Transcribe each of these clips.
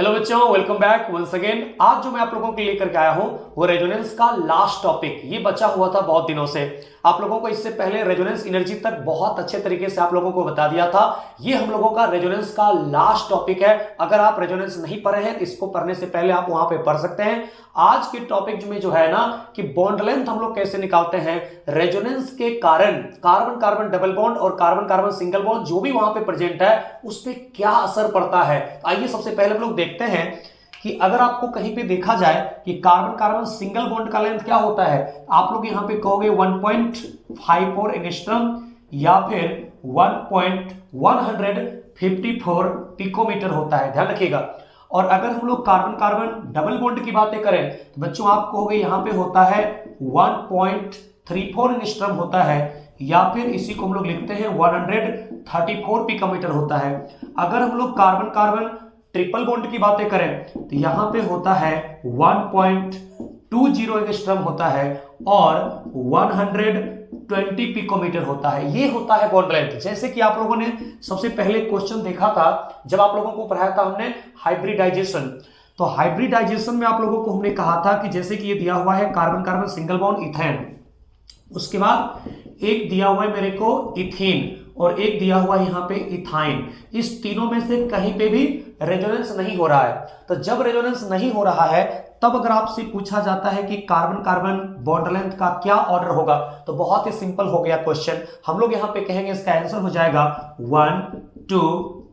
Hello बच्चों, welcome back once again. आज जो मैं आप लोगों के लिए लेकर के आया हूं वो रेजोनेंस का लास्ट टॉपिक। ये बचा हुआ था बहुत दिनों से। आप लोगों को इससे पहले रेजोनेंस एनर्जी तक बहुत अच्छे तरीके से आप लोगों को बता दिया था। ये हम लोगों का रेजोनेंस का लास्ट टॉपिक है। अगर आप रेजोनेंस नहीं पढ़े हैं तो इसको पढ़ने से पहले आप वहां पे पढ़ सकते हैं। आज के टॉपिक में जो है ना कि बॉन्ड लेंथ हम लोग कैसे निकालते हैं रेजोनेंस के कारण, कार्बन कार्बन डबल बॉन्ड और कार्बन कार्बन सिंगल बॉन्ड जो भी वहां पे प्रेजेंट है उस पर क्या असर पड़ता है। आइए सबसे पहले हम लोग देखते हैं कि अगर आपको कहीं पे देखा जाए कि कार्बन कार्बन सिंगल बॉन्ड का लेंथ क्या होता है, आप लोग यहां पे कहोगे 1.54 एंगस्ट्रम या फिर 1.154 पिकोमीटर होता है, ध्यान रखिएगा। और अगर हम लोग कार्बन कार्बन डबल बॉन्ड की बातें करें तो बच्चों आप कहोगे यहां पे होता है 1.34 एंगस्ट्रम होता है, या फिर इसी को हम लोग लिखते हैं 134 पिकोमीटर होता है। अगर हम लोग कार्बन कार्बन ट्रिपल बॉन्ड की बातें करें तो यहां पे होता है 1.20 एंगस्ट्रम होता है और 120 पिकोमीटर होता है। ये होता है बॉन्ड लेंथ। जैसे कि आप लोगों ने सबसे पहले क्वेश्चन देखा था जब आप लोगों को पढ़ाया था हमने हाइब्रिडाइजेशन। तो हाइब्रिडाइजेशन में आप लोगों को हमने कहा था कि जैसे कि ये दिया हुआ है carbon carbon single bond ethane, उसके बाद एक दिया हुआ है मेरे को इथीन और एक दिया हुआ है यहां पे इथाइन। इस तीनों में से कहीं पे भी रेजोनेंस नहीं हो रहा है। तो जब रेजोनेंस नहीं हो रहा है तब अगर आपसे पूछा जाता है कि कार्बन कार्बन बॉन्ड लेंथ का क्या ऑर्डर होगा, तो बहुत ही सिंपल हो गया क्वेश्चन। हम लोग यहां पे कहेंगे इसका आंसर हो जाएगा 1 2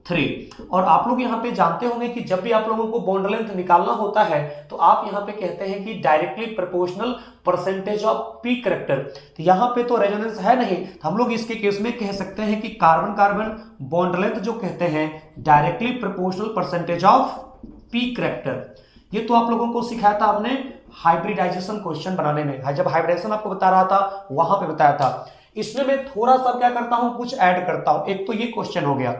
3। और आप लोग यहां पे जानते होंगे कि जब भी आप लोगों को बॉन्ड लेंथ निकालना होता है तो आप यहां पे कहते हैं कि directly proportional percentage of P character. तो यहां पे तो रेजोनेंस है नहीं, तो हम लोग इसके केस में कह सकते हैं कि कार्बन कार्बन बॉन्ड लेंथ जो कहते हैं directly proportional percentage of P character. ये तो आप लोगों को सिखाया था आपने हाइब्रिडाइजेशन क्वेश्चन बनाने में। जब हाइब्रिडाइजेशन आपको बता रहा था वहां पे बताया था। इसमें मैं थोड़ा सा क्या करता हूं, कुछ ऐड करता हूं। एक तो ये क्वेश्चन हो गया,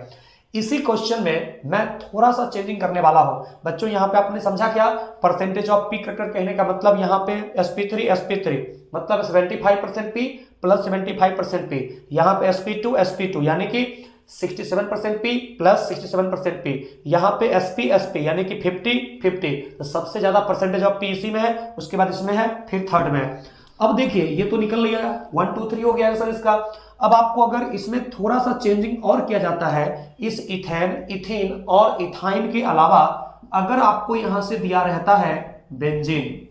इसी क्वेश्चन में मैं थोड़ा सा चेंजिंग करने वाला हूं। बच्चों यहां पे आपने समझा क्या परसेंटेज ऑफ पी करेक्टर कहने का मतलब, यहां पे sp3 मतलब 75% पी प्लस 75% पी, यहां पे sp2 यानी कि 67% पी प्लस 67% पी, यहां पे sp यानी कि 50-50। तो सबसे ज्यादा परसेंटेज ऑफ पी इसी में है, उसके बाद इसमें है, फिर थर्ड में है। अब देखिए ये तो निकल लिया 1 2 3 हो गया आंसर इसका। अब आपको अगर इसमें थोड़ा सा चेंजिंग और किया जाता है, इस इथेन इथीन और इथाइन के अलावा अगर आपको यहां से दिया रहता है बेंजीन,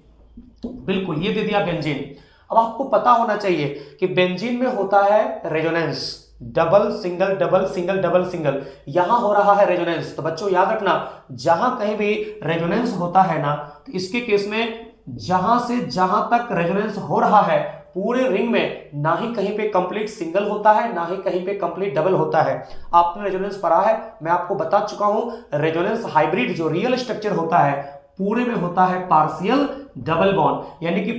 बिल्कुल ये दे दिया बेंजीन। अब आपको पता होना चाहिए कि बेंजीन में होता है resonance, double single double single double single, यहां हो रहा है रेजोनेंस। तो बच्चों याद रखना जहां कहीं भी रेजोनेंस होता है ना, तो इसके केस में जहां से जहां तक रेजोनेंस हो रहा है पूरे रिंग में ना ही कहीं पे कंप्लीट सिंगल होता है ना ही कहीं पे कंप्लीट डबल होता है। आपने रेजोनेंस पढ़ा है, मैं आपको बता चुका हूं। रेजोनेंस हाइब्रिड जो रियल स्ट्रक्चर होता है पूरे में होता है पार्शियल डबल बॉन्ड, यानी कि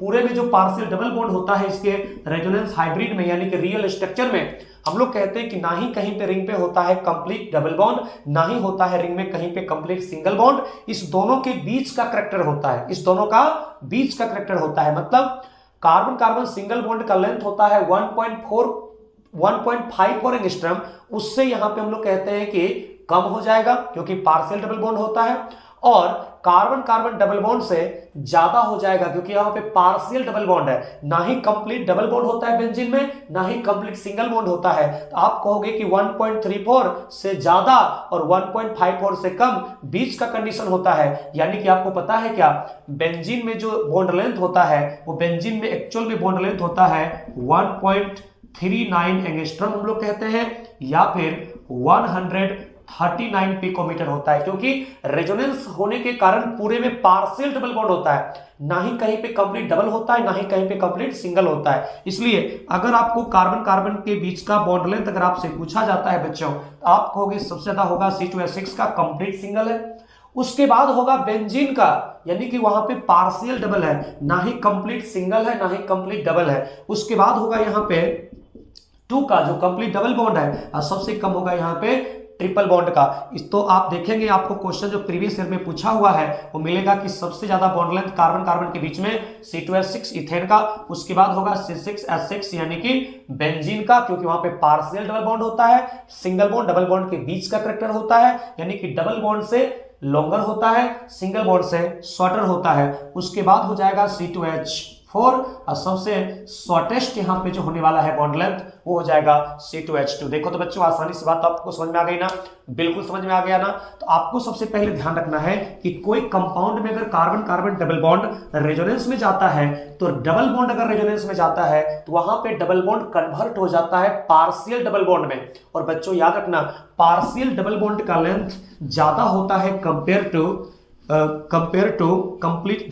पूरे में जो पार्शियल डबल बॉन्ड होता है इसके रेजोनेंस हाइब्रिड में यानी कि रियल स्ट्रक्चर में हम लोग कहते हैं कि ना ही कहीं पे रिंग पे होता है कंप्लीट डबल बॉन्ड, ना ही होता है रिंग में कहीं पे कंप्लीट सिंगल बॉन्ड। इस दोनों के बीच का करैक्टर होता है, इस दोनों का बीच का करैक्टर होता है। मतलब कार्बन कार्बन सिंगल बॉन्ड का लेंथ होता है 1.54 एंगस्ट्रम, उससे यहां पे हम लोग कहते हैं कि कम हो जाएगा क्योंकि पार्शियल डबल बॉन्ड होता है, और कार्बन कार्बन डबल बॉन्ड से ज्यादा हो जाएगा क्योंकि यहां पे पार्शियल डबल बॉन्ड है, ना ही कंप्लीट डबल बॉन्ड होता है बेंजीन में, ना ही कंप्लीट सिंगल बॉन्ड होता है। तो आप कहोगे कि 1.34 से ज्यादा और 1.54 से कम बीच का कंडीशन होता है। यानी कि आपको पता है क्या, बेंजीन में जो बॉन्ड लेंथ होता है वो बेंजीन में एक्चुअल में बॉन्ड लेंथ होता है 1.39 एंगस्ट्रम हम लोग कहते हैं, या फिर 139 पिकोमीटर होता है, क्योंकि रेजोनेंस होने के कारण पूरे में पार्शियल डबल बॉन्ड होता है, ना ही कहीं पे कंप्लीट डबल होता है ना ही कहीं पे कंप्लीट सिंगल होता है। इसलिए अगर आपको कार्बन कार्बन के बीच का बॉन्ड लेंथ अगर आपसे पूछा जाता है बच्चों, तो आप कहोगे सबसे ज्यादा होगा C2H6 का, कंप्लीट सिंगल है। उसके बाद होगा बेंजीन का, यानी कि वहां पे पार्शियल डबल है, ना ही कंप्लीट सिंगल है ना ही कंप्लीट डबल है। उसके बाद होगा यहां पे 2 का जो कंप्लीट डबल बॉन्ड है, और सबसे कम होगा यहां पे ट्रिपल बॉन्ड का। इस तो आप देखेंगे आपको क्वेश्चन जो प्रीवियस ईयर में पूछा हुआ है वो मिलेगा कि सबसे ज्यादा बॉन्ड लेंथ कार्बन कार्बन के बीच में C2H6 इथेन का, उसके बाद होगा C6H6 यानी कि बेंजीन का, क्योंकि वहां पे पार्शियल डबल बॉन्ड होता है, सिंगल बॉन्ड डबल बॉन्ड के बीच का करैक्टर होता है, यानी कि डबल बॉन्ड से लॉन्गर होता है, सिंगल बॉन्ड से शॉर्टर होता है। उसके बाद हो जाएगा C2H4 और सबसे शॉर्टेस्ट यहाँ पे जो होने वाला है बॉन्ड लेंथ वो हो जाएगा C2H2। देखो तो बच्चों आसानी से बात आपको समझ में आ गई ना, बिल्कुल समझ में आ गया ना। तो आपको सबसे पहले ध्यान रखना है कि कोई कंपाउंड में अगर carbon carbon double bond resonance में जाता है तो डबल बॉन्ड अगर रेजोनेंस में जाता है तो वहां पे डबल बॉन्ड कन्वर्ट हो जाता है पार्शियल डबल बॉन्ड में। और बच्चों याद रखना पार्शियल डबल बॉन्ड का लेंथ ज्यादा होता है compare to complete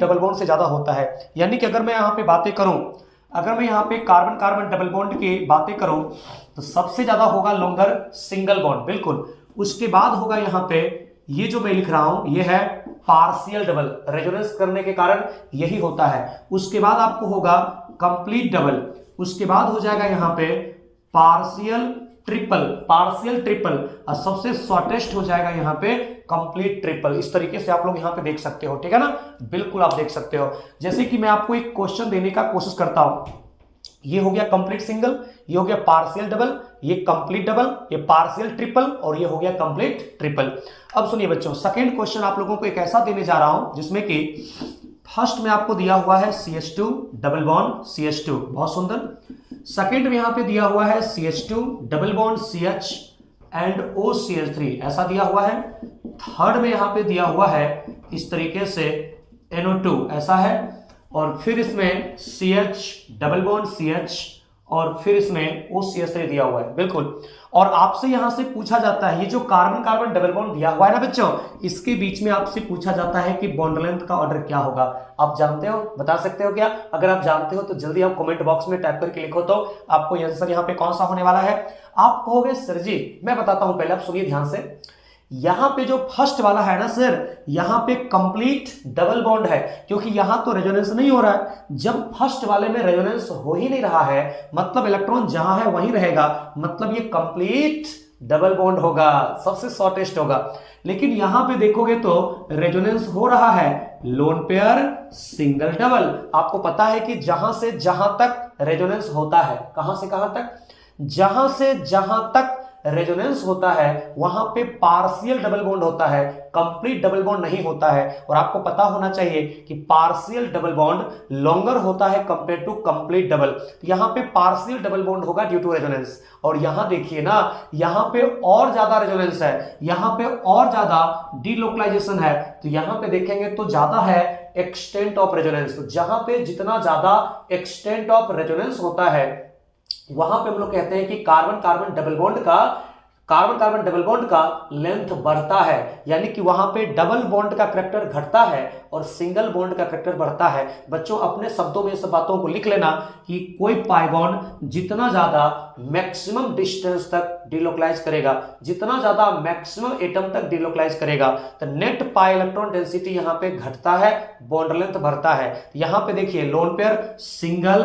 double bond से ज्यादा होता है। यानी कि अगर मैं यहाँ पे बातें करूं, अगर मैं यहाँ पे कार्बन कार्बन डबल बॉन्ड की बातें करूं तो सबसे ज्यादा होगा लॉन्गर सिंगल बॉन्ड, बिल्कुल। उसके बाद होगा यहाँ पे ये जो मैं लिख रहा हूं ये है पार्शियल डबल, रेजोनेंस करने के कारण यही होता है। उसके बाद आपको होगा कंप्लीट डबल, उसके बाद हो जाएगा यहाँ पे पार्शियल ट्रिपल और सबसे शॉर्टेस्ट हो जाएगा यहाँ पे कंप्लीट ट्रिपल। इस तरीके से आप लोग यहाँ पे देख सकते हो, ठीक है ना, बिल्कुल आप देख सकते हो। जैसे कि मैं आपको एक क्वेश्चन देने का कोशिश करता हूं, ये हो गया कंप्लीट सिंगल, ये हो गया पार्शियल डबल, ये कंप्लीट डबल, ये पार्शियल ट्रिपल और ये हो गया कंप्लीट ट्रिपल। अब सुनिए बच्चों, सेकंड क्वेश्चन आप लोगों को एक ऐसा देने जा रहा हूं जिसमें कि फर्स्ट में आपको दिया हुआ है CH2 डबल बॉन्ड CH2, बहुत सुंदर। सेकंड में यहां पे दिया हुआ है CH2 double bond CH and OCH3, ऐसा दिया हुआ है। थर्ड में यहां पे दिया हुआ है इस तरीके से NO2, ऐसा है। और फिर इसमें CH डबल बॉन्ड CH और फिर इसमें OCH3 दिया हुआ है, बिल्कुल। और आपसे यहां से पूछा जाता है ये जो कार्बन कार्बन डबल बॉन्ड दिया हुआ है ना बच्चों, इसके बीच में आपसे पूछा जाता है कि बॉन्ड लेंथ का ऑर्डर क्या होगा। आप जानते हो, बता सकते हो क्या? अगर आप जानते हो तो जल्दी आप कमेंट बॉक्स में टाइप करके लिखो तो आपको आंसर यहाँ पे कौन सा होने वाला है। आप कहोगे सर जी मैं बताता हूं, पहले आप सुनिए ध्यान से। यहां पे जो फर्स्ट वाला है ना सर, यहां पे कंप्लीट डबल बॉन्ड है, क्योंकि यहां तो रेजोनेंस नहीं हो रहा है। जब फर्स्ट वाले में रेजोनेंस हो ही नहीं रहा है मतलब इलेक्ट्रॉन जहां है वहीं रहेगा, मतलब ये कंप्लीट डबल बॉन्ड होगा, सबसे शॉर्टेस्ट होगा। लेकिन यहां पे देखोगे तो रेजोनेंस हो रहा है लोन पेयर सिंगल डबल। आपको पता है कि जहां से जहां तक रेजोनेंस होता है, कहां से कहां तक, जहां से जहां तक रेजोनेंस होता है वहां पे पार्शियल डबल बॉन्ड होता है, कंप्लीट डबल बॉन्ड नहीं होता है। और आपको पता होना चाहिए कि पार्शियल डबल बॉन्ड लॉन्गर होता है कंपेयर टू कंप्लीट डबल। तो यहां पे पार्शियल डबल बॉन्ड होगा ड्यू टू रेजोनेंस। और यहां देखिए ना, यहां पे और ज्यादा रेजोनेंस है, यहां पे और ज्यादा डीलोकलाइजेशन है। तो यहां पे देखेंगे तो ज्यादा है एक्सटेंट ऑफ रेजोनेंस। तो जहां पे जितना ज्यादा एक्सटेंट ऑफ रेजोनेंस होता है वहां पे हम लोग कहते हैं कि कार्बन कार्बन डबल बॉन्ड का लेंथ बढ़ता है, यानी कि वहां पे डबल बॉन्ड का करैक्टर घटता है और सिंगल बॉन्ड का करैक्टर बढ़ता है। बच्चों अपने शब्दों में सब बातों को लिख लेना कि कोई पाई बॉन्ड जितना ज्यादा मैक्सिमम डिस्टेंस तक डिलोकलाइज करेगा, जितना ज्यादा मैक्सिमम एटम तक डिलोकलाइज करेगा, तो नेट पाई इलेक्ट्रॉन डेंसिटी यहां पे घटता है, बॉन्ड लेंथ बढ़ता है। यहां पे देखिए लोन पेयर सिंगल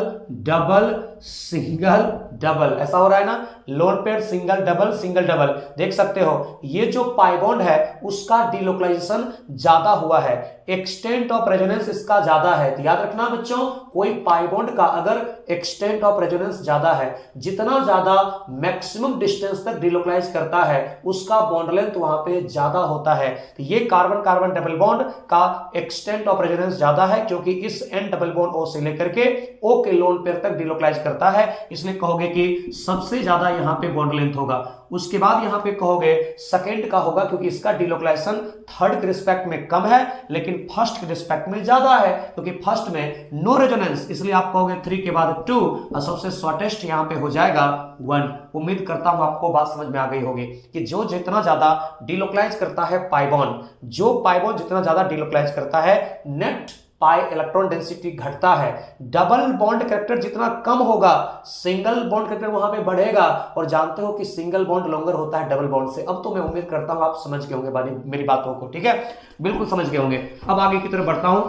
डबल ऐसा हो रहा है ना, लोन पेयर सिंगल डबल देख सकते हो। ये जो पाई बॉन्ड है उसका डिलोकलाइजेशन ज्यादा हुआ है, एक्सटेंट ऑफ रेजोनेंस इसका ज्यादा है। तो याद रखना बच्चों, कोई पाई बॉन्ड का अगर एक्सटेंट ऑफ रेजोनेंस ज्यादा है, जितना ज्यादा मैक्सिमम डिस्टेंस तक डिलोकलाइज करता है उसका बॉन्ड लेंथ वहां पे ज्यादा होता है। तो ये कार्बन कार्बन डबल बॉन्ड का एक्सटेंट ऑफ रेजोनेंस ज्यादा है, क्योंकि इस एन डबल बॉन्ड ओ से लेकर के ओ के लोन पेयर तक डिलोकलाइज करता है, इसलिए कहोगे कि सबसे ज्यादा यहां पे बॉन्ड लेंथ होगा। उसके बाद यहां पे कहोगे सेकंड का होगा, क्योंकि इसका डिलोकलाइजेशन थर्ड के रिस्पेक्ट में कम है लेकिन फर्स्ट के रिस्पेक्ट में ज्यादा है, क्योंकि फर्स्ट में नो रेजोनेंस, इसलिए आप कहोगे 3 के बाद 2 और सबसे शॉर्टेस्ट यहां पे हो जाएगा 1। उम्मीद करता हूं आपको बात समझ में आ गई होगी कि जो जितना ज्यादा डिलोकलाइज करता है पाई बॉन्ड, जो पाई बॉन्ड जितना ज्यादा डिलोकलाइज करता है नेट पाई इलेक्ट्रॉन डेंसिटी घटता है। डबल बॉन्ड कैरेक्टर जितना कम होगा सिंगल बॉन्ड कैरेक्टर वहां पे बढ़ेगा। और जानते हो कि सिंगल बॉन्ड लॉन्गर होता है डबल बॉन्ड से। अब तो मैं उम्मीद करता हूं आप समझ गए होंगे मेरी बातों को, ठीक है, बिल्कुल समझ गए होंगे। अब आगे की तरफ बढ़ता हूं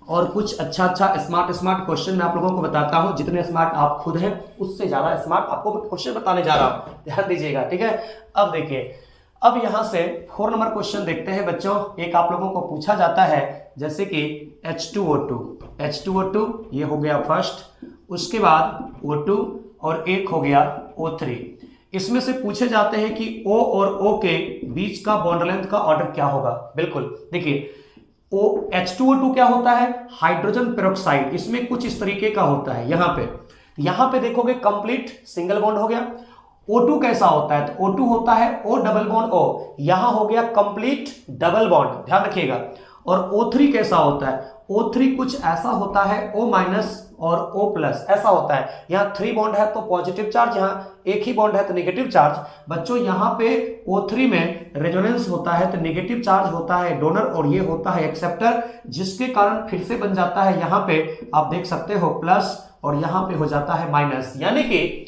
और कुछ अच्छा स्मार्ट क्वेश्चन मैं आप लोगों को बताता हूं। जितने स्मार्ट आप खुद हैं उससे ज्यादा स्मार्ट आपको मैं क्वेश्चन बताने जा रहा हूं, ध्यान दीजिएगा, ठीक है। अब देखिए, अब यहां से 4 नंबर क्वेश्चन देखते हैं बच्चों। एक आप लोगों को पूछा जाता है जैसे कि H2O2 ये हो गया फर्स्ट, उसके बाद O2 और एक हो गया O3। इसमें से पूछे जाते हैं कि O और O के बीच का बॉन्ड लेंथ का ऑर्डर क्या होगा। बिल्कुल देखिए, O H2O2 क्या होता है, हाइड्रोजन पेरोक्साइड, इसमें कुछ इस तरीके का होता है। यहां पे देखोगे कंप्लीट सिंगल बॉन्ड हो गया। O2 कैसा होता है, तो O2 होता है O डबल बॉन्ड O, यहां हो गया कंप्लीट डबल बॉन्ड, ध्यान रखिएगा। और O3 कैसा होता है, O3 कुछ ऐसा होता है O माइनस और O प्लस ऐसा होता है। यहाँ 3 बॉन्ड है तो पॉजिटिव चार्ज, यहाँ एक ही बॉन्ड है तो नेगेटिव चार्ज। बच्चों यहाँ पे O3 में रेजोनेंस होता है तो नेगेटिव चार्ज होता है डोनर और ये होता है एक्सेप्टर, जिसके कारण फिर से बन जाता है यहाँ पे आप देख सकते हो प्लस और यहाँ पे हो जाता है माइनस। यानी कि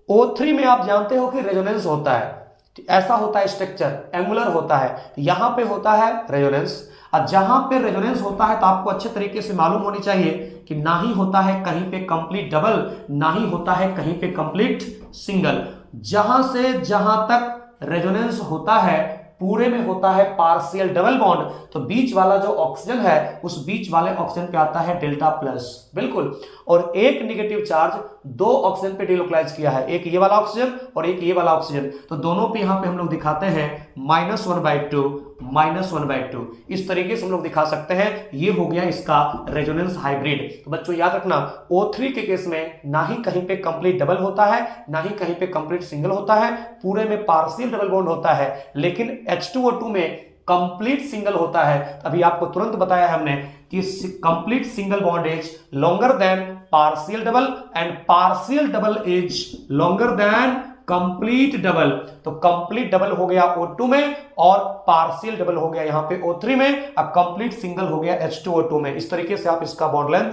O3 में आप जानते हो कि रेजोनेंस होता है, ऐसा होता है स्ट्रक्चर, एंगुलर होता है, यहां पे होता है रेजोनेंस। और जहां पे रेजोनेंस होता है तो आपको अच्छे तरीके से मालूम होनी चाहिए कि ना ही होता है कहीं पे कंप्लीट डबल, ना ही होता है कहीं पे कंप्लीट सिंगल। जहां से जहां तक रेजोनेंस होता है पूरे में होता है पार्शियल डबल बॉन्ड, तो बीच वाला जो ऑक्सीजन है उस बीच वाले ऑक्सीजन पे आता है डेल्टा प्लस। बिल्कुल, और एक नेगेटिव चार्ज 2 ऑक्सीजन पे डिलोकलाइज किया है, एक ये वाला ऑक्सीजन और एक ये वाला ऑक्सीजन, तो दोनों पे यहां पे हम लोग दिखाते हैं -1/2 -1/2, इस तरीके से हम लोग दिखा सकते हैं। ये हो गया इसका रेजोनेंस हाइब्रिड। तो बच्चों याद रखना, O3 के केस में ना ही कहीं पे कंप्लीट डबल होता है, ना ही कहीं पे कंप्लीट सिंगल होता है, पूरे में पार्शियल डबल बॉन्ड होता है। लेकिन H2O2 में कंप्लीट सिंगल होता है। अभी आपको तुरंत बताया है हमने कि complete single bond is longer than partial double and partial double is longer than complete double. तो कंप्लीट डबल हो गया O2 में और पार्शियल डबल हो गया यहां पे O3 में, अब कंप्लीट सिंगल हो गया H2O2 में। इस तरीके से आप इसका बॉन्ड लेंथ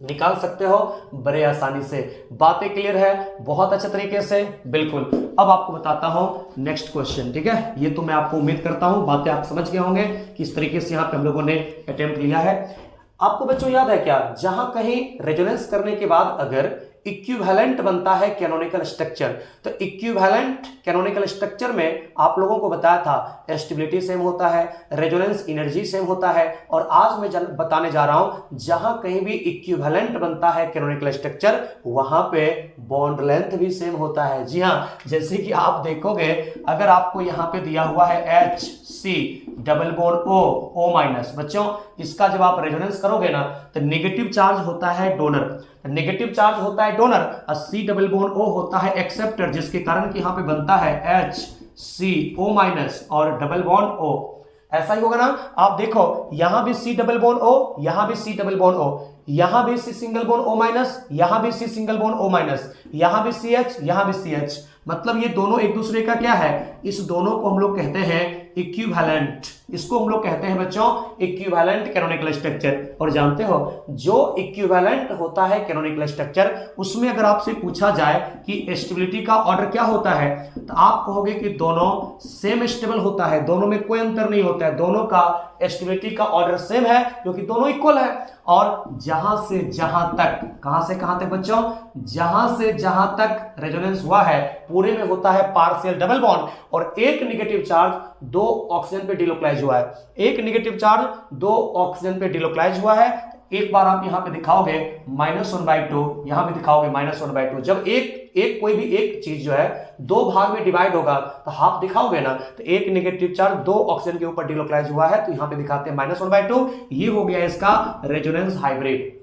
निकाल सकते हो बड़े आसानी से। बातें क्लियर है बहुत अच्छे तरीके से। बिल्कुल, अब आपको बताता हूं नेक्स्ट क्वेश्चन, ठीक है। ये तो मैं आपको उम्मीद करता हूं बातें आप समझ गए होंगे कि इस तरीके से यहां पे हम लोगों ने अटेम्प्ट लिया है। आपको बच्चों याद है क्या, जहां कहीं रेजोनेंस करने के बाद अगर इक्विवेलेंट बनता है कैनोनिकल स्ट्रक्चर, तो इक्विवेलेंट कैनोनिकल स्ट्रक्चर में आप लोगों को बताया था स्टेबिलिटी सेम होता है, रेजोनेंस एनर्जी सेम होता है। और आज मैं बताने जा रहा हूं जहां कहीं भी इक्विवेलेंट बनता है कैनोनिकल स्ट्रक्चर वहां पे बॉन्ड लेंथ भी सेम होता है। जी हां, जैसे कि आप देखोगे अगर आपको यहां पे दिया हुआ है HC double bond O minus, बच्चों इसका जब आप रेजोनेंस करोगे ना तो नेगेटिव चार्ज होता है डोनर, नेगेटिव चार्ज होता है डोनर, और C डबल बॉन्ड O होता है एक्सेप्टर, जिसके कारण कि यहां पे बनता है HCO माइनस और डबल बॉन्ड O। ऐसा ही होगा ना, आप देखो यहां भी C डबल बॉन्ड O, यहां भी C डबल बॉन्ड O, यहां भी C single bond O minus, यहां भी C single bond O minus, यहां भी CH, यहां भी CH। मतलब ये दोनों एक दूसरे का क्या है, इस दोनों को हम लोग कहते हैं इक्विवेलेंट। इसको हम लोग कहते हैं बच्चों इक्विवेलेंट कैनोनिकल स्ट्रक्चर। और जानते हो जो इक्विवेलेंट होता है कैनोनिकल स्ट्रक्चर, उसमें अगर आपसे पूछा जाए कि स्टेबिलिटी का ऑर्डर क्या होता है, तो आप कहोगे कि दोनों सेम स्टेबल होता है, दोनों में कोई अंतर नहीं होता है, दोनों का स्टेबिलिटी का ऑर्डर सेम है क्योंकि दोनों इक्वल है। और जहां से जहां तक, कहां से कहां तक बच्चों, जहां से जहां तक रेजोनेंस हुआ है पूरे में होता है पार्शियल डबल बॉन्ड, और एक नेगेटिव चार्ज 2 ऑक्सीजन पे डिलोकलाइज हुआ है, एक नेगेटिव चार्ज 2 ऑक्सीजन पे डिलोकलाइज हुआ है। एक बार आप यहां पे दिखाओगे -1/2, यहां पे दिखाओगे -1/2। जब एक कोई भी एक चीज जो है 2 भाग में डिवाइड होगा तो हाफ दिखाओगे ना, तो एक नेगेटिव चार्ज 2 ऑक्सीजन के ऊपर डिलोकलाइज हुआ है तो यहां पे दिखाते हैं -1/2। ये हो गया इसका रेजोनेंस हाइब्रिड।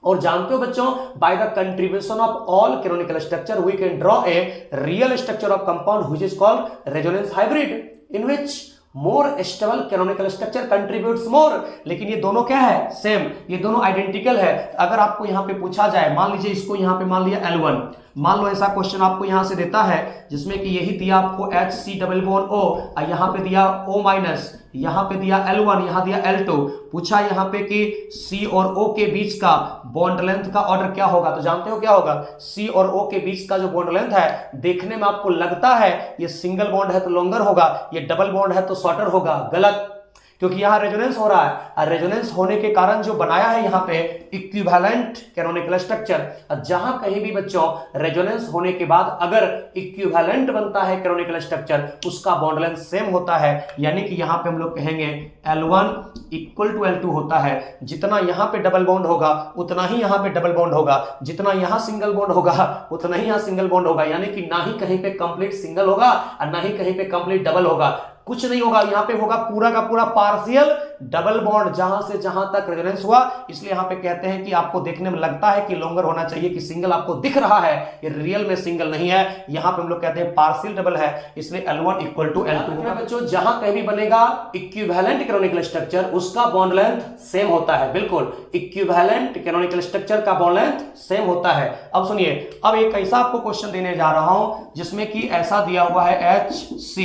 और जानते हो बच्चों, by the contribution of all canonical structure we can draw a real structure of compound which is called resonance hybrid, in which more stable canonical structure contributes more. लेकिन ये दोनों क्या है, सेम, ये दोनों आइडेंटिकल है। अगर आपको यहां पे पूछा जाए, मान लीजिए इसको यहां पे मान लिया L1, मान लो ऐसा क्वेश्चन आपको यहां से देता है जिसमें कि यही दिया आपको HC डबल बॉन्ड O, और यहां पे दिया O माइनस, यहां पे दिया L1, यहां दिया L2, पूछा यहां पे कि C और O के बीच का बॉन्ड लेंथ का ऑर्डर क्या होगा, तो जानते हो क्या होगा, C और O के बीच का जो बॉन्ड लेंथ है, देखने में आपको लगता है ये सिंगल बॉन्ड है तो लॉन्गर होगा, ये डबल बॉन्ड है तो शॉर्टर होगा। गलत, क्योंकि यहां रेजोनेंस हो रहा है और रेजोनेंस होने के कारण जो बनाया है यहां पे इक्विवेलेंट कैनोनिकल स्ट्रक्चर। जहां कहीं भी बच्चों रेजोनेंस होने के बाद अगर इक्विवेलेंट बनता है कैनोनिकल स्ट्रक्चर, उसका बॉन्ड लेंथ सेम होता है, यानी कि यहां पे हम लोग कहेंगे L1 इक्वल टू L2 होता है। जितना यहां पे डबल बॉन्ड होगा उतना ही यहां पे डबल बॉन्ड होगा, जितना यहां सिंगल बॉन्ड होगा उतना ही यहां सिंगल बॉन्ड होगा, यानी कि ना ही कहीं पे कंप्लीट सिंगल होगा और ना ही कहीं पे कंप्लीट डबल होगा, कुछ नहीं होगा। यहां पे होगा पूरा का पूरा पार्शियल डबल बॉन्ड जहां से जहां तक रेजोनेंस हुआ। इसलिए यहां पे कहते हैं कि आपको देखने में लगता है कि लॉन्गर होना चाहिए, कि सिंगल आपको दिख रहा है, ये रियल में सिंगल नहीं है, यहां पे हम लोग कहते हैं पार्शियल डबल है, इसलिए L1 इक्वल टू L2। बच्चों जहां कहीं भी बनेगा इक्विवेलेंट कैनोनिकल स्ट्रक्चर, उसका बॉन्ड लेंथ सेम होता है। बिल्कुल इक्विवेलेंट कैनोनिकल स्ट्रक्चर का बॉन्ड लेंथ सेम होता है। अब सुनिए, अब एक ऐसा आपको क्वेश्चन देने जा रहा हूं जिसमें कि ऐसा दिया हुआ है HC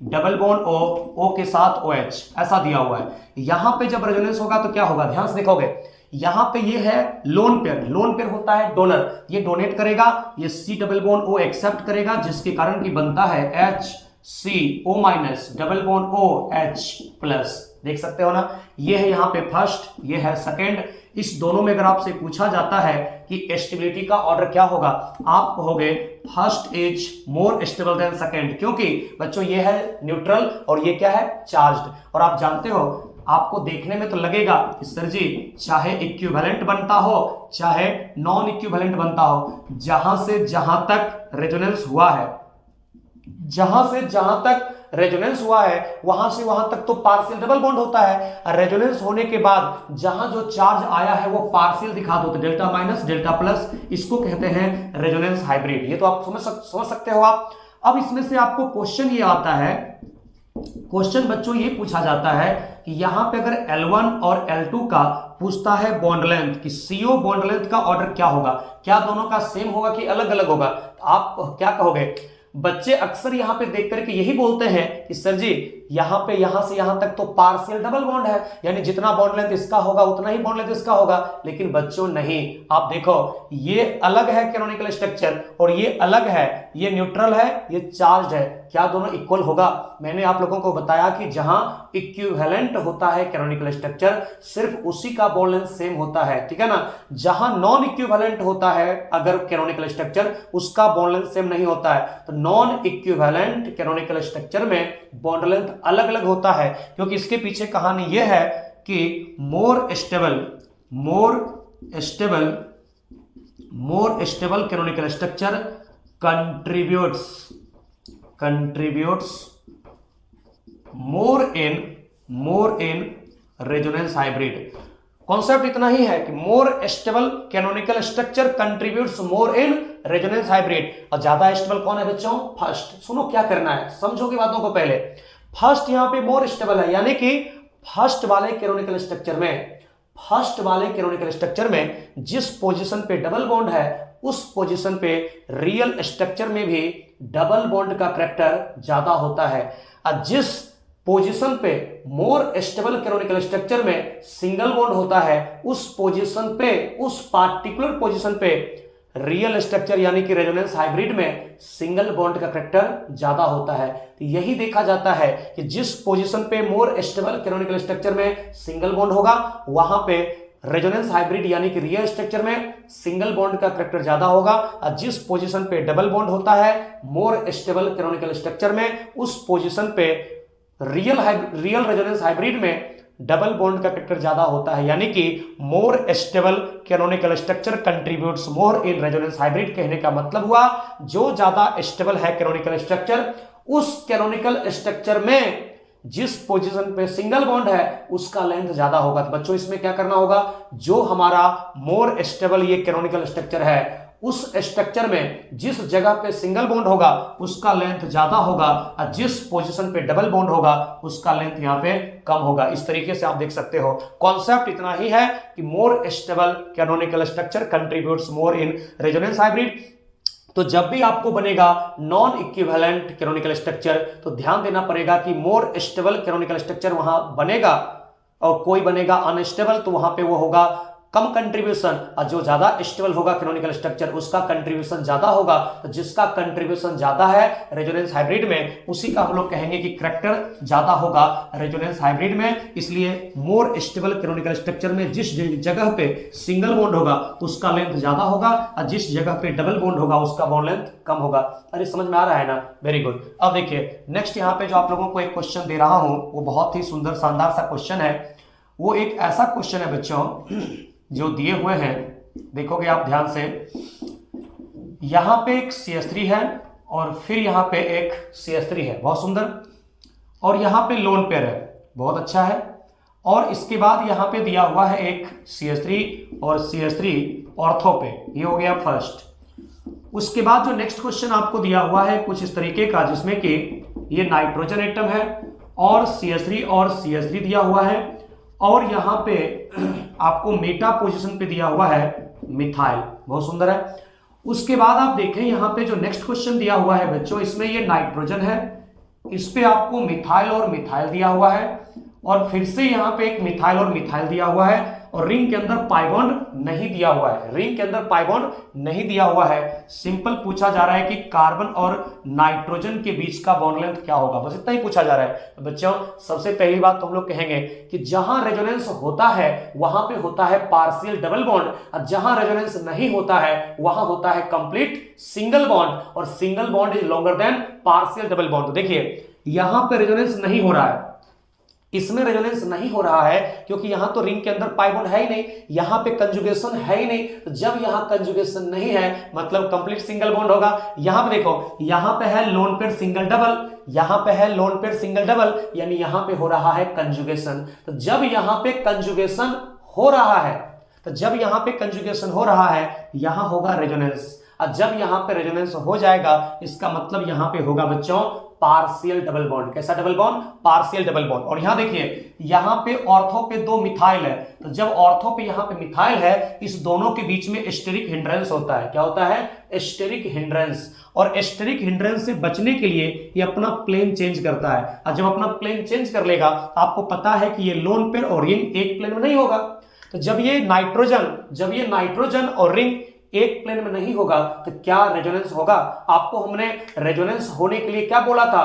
डबल बॉन्ड O के साथ OH, ऐसा दिया हुआ है। यहां पे जब रेजोनेंस होगा तो क्या होगा, ध्यान से देखोगे, यहां पे ये है लोन पेयर, लोन पेयर होता है डोनर, ये डोनेट करेगा, ये C double bond O accept करेगा, जिसके कारण की बनता है HCO minus double bond OH plus. देख सकते हो ना, ये है यहां पे फर्स्ट, ये है सेकेंड। इस दोनों में अगर आपसे पूछा जाता है कि स्टेबिलिटी का ऑर्डर क्या होगा, आप कहोगे first is more stable then second, क्योंकि बच्चों ये है न्यूट्रल और ये क्या है चार्ज्ड। और आप जानते हो, आपको देखने में तो लगेगा कि सर जी चाहे इक्विवेलेंट बनता हो चाहे नॉन इक्विवेलेंट बनता हो, जहां से जहां तक रेजोनेंस हुआ है, जहां से जहां तक रेजोनेंस हुआ है वहां से वहां तक तो पार्शियल डबल बॉन्ड होता है। रेजोनेंस होने के बाद जहां जो चार्ज आया है वो पार्शियल दिखा दो, तो डेल्टा माइनस डेल्टा प्लस, इसको कहते हैं रेजोनेंस हाइब्रिड। ये तो आप समझ सकते हो आप। अब इसमें से आपको क्वेश्चन ये आता है, क्वेश्चन बच्चों ये पूछा जाता है कि यहां पे अगर L1 और L2 का पूछता है बॉन्ड लेंथ, कि CO बॉन्ड लेंथ का ऑर्डर क्या होगा, क्या दोनों का सेम होगा कि अलग अलग होगा, तो आप क्या कहोगे। बच्चे अक्सर यहां पे देख करके यही बोलते हैं कि सर जी यहां पे यहां से यहां तक तो पार्शियल डबल बॉन्ड है, यानी जितना बॉन्ड लेंथ इसका होगा उतना ही बॉन्ड लेंथ इसका होगा। लेकिन बच्चों नहीं, आप देखो ये अलग है कैनोनिकल स्ट्रक्चर और ये अलग है, ये न्यूट्रल है, ये चार्ज है, क्या दोनों इक्वल होगा। मैंने आप लोगों को बताया कि जहां इक्विवेलेंट होता है कैनोनिकल स्ट्रक्चर, सिर्फ उसी का बॉन्ड लेंथ सेम होता है, ठीक है ना। जहां नॉन इक्विवेलेंट होता है अगर कैनोनिकल स्ट्रक्चर, उसका बॉन्ड लेंथ सेम नहीं होता है। तो नॉन इक्विवेलेंट कैनोनिकल स्ट्रक्चर में बॉन्ड लेंथ अलग अलग होता है, क्योंकि इसके पीछे कहानी यह है कि मोर stable canonical structure contributes more in resonance hybrid. Concept इतना ही है कि मोर stable canonical structure contributes more in resonance hybrid. और ज्यादा स्टेबल कौन है बच्चों, फर्स्ट। सुनो क्या करना है, समझोगे बातों को। पहले फर्स्ट यहां पे मोर स्टेबल है, यानी कि फर्स्ट वाले कैनोनिकल स्ट्रक्चर में जिस पोजीशन पे डबल बॉन्ड है उस पोजीशन पे रियल स्ट्रक्चर में भी डबल बॉन्ड का करैक्टर ज्यादा होता है। और जिस पोजीशन पे मोर स्टेबल कैनोनिकल स्ट्रक्चर में सिंगल बॉन्ड होता है उस पोजीशन पे, उस पार्टिकुलर पोजीशन पे रियल स्ट्रक्चर यानी कि रेजोनेंस हाइब्रिड में सिंगल बॉन्ड का करैक्टर ज्यादा होता है। तो यही देखा जाता है कि जिस पोजीशन पे मोर स्टेबल कैनोनिकल स्ट्रक्चर में सिंगल बॉन्ड होगा वहां पे रेजोनेंस हाइब्रिड यानी कि रियल स्ट्रक्चर में सिंगल बॉन्ड का करैक्टर ज्यादा होगा। और जिस पोजीशन पे डबल बॉन्ड होता है मोर स्टेबल कैनोनिकल स्ट्रक्चर में, उस पोजीशन पे रियल रेजोनेंस हाइब्रिड में डबल बॉन्ड का करैक्टर ज्यादा होता है, यानी कि मोर stable canonical structure contributes more in resonance hybrid. कहने का मतलब हुआ जो ज्यादा स्टेबल है कैनोनिकल स्ट्रक्चर, उस कैनोनिकल स्ट्रक्चर में जिस पोजीशन पे सिंगल बॉन्ड है उसका लेंथ ज्यादा होगा। तो बच्चों इसमें क्या करना होगा, जो हमारा मोर स्टेबल ये कैनोनिकल स्ट्रक्चर है उस स्ट्रक्चर में जिस जगह पे सिंगल बॉन्ड होगा उसका लेंथ ज्यादा होगा, और जिस पोजीशन पे डबल बॉन्ड होगा उसका लेंथ यहां पे कम होगा। इस तरीके से आप देख सकते हो। कॉन्सेप्ट इतना ही है कि मोर stable canonical structure contributes more in resonance hybrid. तो जब भी आपको बनेगा नॉन इक्विवेलेंट कैनोनिकल स्ट्रक्चर तो ध्यान देना पड़ेगा कि मोर स्टेबल कैनोनिकल स्ट्रक्चर वहां बनेगा, और कोई बनेगा अनस्टेबल तो वहां पे वो होगा कम कंट्रीब्यूशन और जो ज्यादा स्टेबल होगा कैनोनिकल स्ट्रक्चर उसका कंट्रीब्यूशन ज्यादा होगा। तो जिसका कंट्रीब्यूशन ज्यादा है रेजोनेंस हाइब्रिड में उसी का हम लोग कहेंगे कि करैक्टर ज्यादा होगा रेजोनेंस हाइब्रिड में। इसलिए मोर स्टेबल कैनोनिकल स्ट्रक्चर में जिस जगह पे सिंगल बॉन्ड होगा उसका लेंथ ज्यादा होगा और जिस जगह पे डबल बॉन्ड होगा उसका बॉन्ड लेंथ कम होगा। अरे समझ में आ रहा है ना? Very good. अब देखिए नेक्स्ट यहाँ पे जो आप लोगों को एक क्वेश्चन दे रहा हूं वो बहुत ही सुंदर शानदार सा क्वेश्चन है। वो एक ऐसा क्वेश्चन है बच्चों जो दिए हुए हैं, देखोगे आप ध्यान से, यहां पे एक CH3 है और फिर यहां पे एक CH3 है, बहुत सुंदर, और यहां पे लोन पेयर है, बहुत अच्छा है, और इसके बाद यहां पे दिया हुआ है एक CH3 और CH3 ऑर्थो पे, ये हो गया फर्स्ट। उसके बाद जो नेक्स्ट क्वेश्चन आपको दिया हुआ है कुछ इस तरीके का जिसमें कि ये नाइट्रोजन एटम है और CH3 और CH3 दिया हुआ है और यहां पे आपको मेटा पोजीशन पे दिया हुआ है मिथाइल, बहुत सुंदर है। उसके बाद आप देखें यहां पे जो नेक्स्ट क्वेश्चन दिया हुआ है बच्चों, इसमें ये नाइट्रोजन है, इस पे आपको मिथाइल और मिथाइल दिया हुआ है और फिर से यहां पे एक मिथाइल और मिथाइल दिया हुआ है और रिंग के अंदर पाई बॉन्ड नहीं दिया हुआ है, रिंग के अंदर पाई बॉन्ड नहीं दिया हुआ है। सिंपल पूछा जा रहा है कि कार्बन और नाइट्रोजन के बीच का बॉन्ड लेंथ क्या होगा, बस इतना ही पूछा जा रहा है। तो बच्चों सबसे पहली बात तो हम लोग कहेंगे कि जहां रेजोनेंस होता है वहां पे होता है पार्शियल डबल बॉन्ड और जहां रेजोनेंस नहीं होता है वहां होता है कंप्लीट सिंगल बॉन्ड और single bond is longer than partial double bond. तो देखिए यहां पे रेजोनेंस नहीं हो रहा है, इसमें रेजोनेंस नहीं हो रहा है क्योंकि यहां तो रिंग के अंदर पाई बॉन्ड है ही नहीं, यहां पे कंजुगेशन है ही नहीं। तो जब यहां कंजुगेशन नहीं है मतलब कंप्लीट सिंगल बॉन्ड होगा। यहां पे देखो यहां पे है लोन पेयर सिंगल डबल, यहां पे है लोन पेयर सिंगल डबल, यानी यहां पे हो रहा है कंजुगेशन। तो जब यहां पे कंजुगेशन हो रहा है तो जब यहां पे कंजुगेशन हो रहा है यहां होगा रेजोनेंस और जब यहां पे रेजोनेंस हो जाएगा इसका मतलब यहां पे होगा बच्चों पार्शियल डबल बॉन्ड। कैसा double bond? Partial double bond. और यहां देखिए यहां पे ऑर्थो पे दो मिथाइल है, तो जब ऑर्थो पे यहां पे मिथाइल है इस दोनों के बीच में एस्टेरिक हिंड्रेंस होता है। क्या होता है? Asterisk hindrance. और एस्टेरिक हिंड्रेंस से बचने के लिए ये अपना प्लेन चेंज करता है और जब अपना प्लेन चेंज कर लेगा तो आपको पता है कि ये लोन पेयर और रिंग एक प्लेन में नहीं होगा। तो जब ये नाइट्रोजन और रिंग एक प्लेन में नहीं होगा तो क्या रेजोनेंस होगा? आपको हमने रेजोनेंस होने के लिए क्या बोला था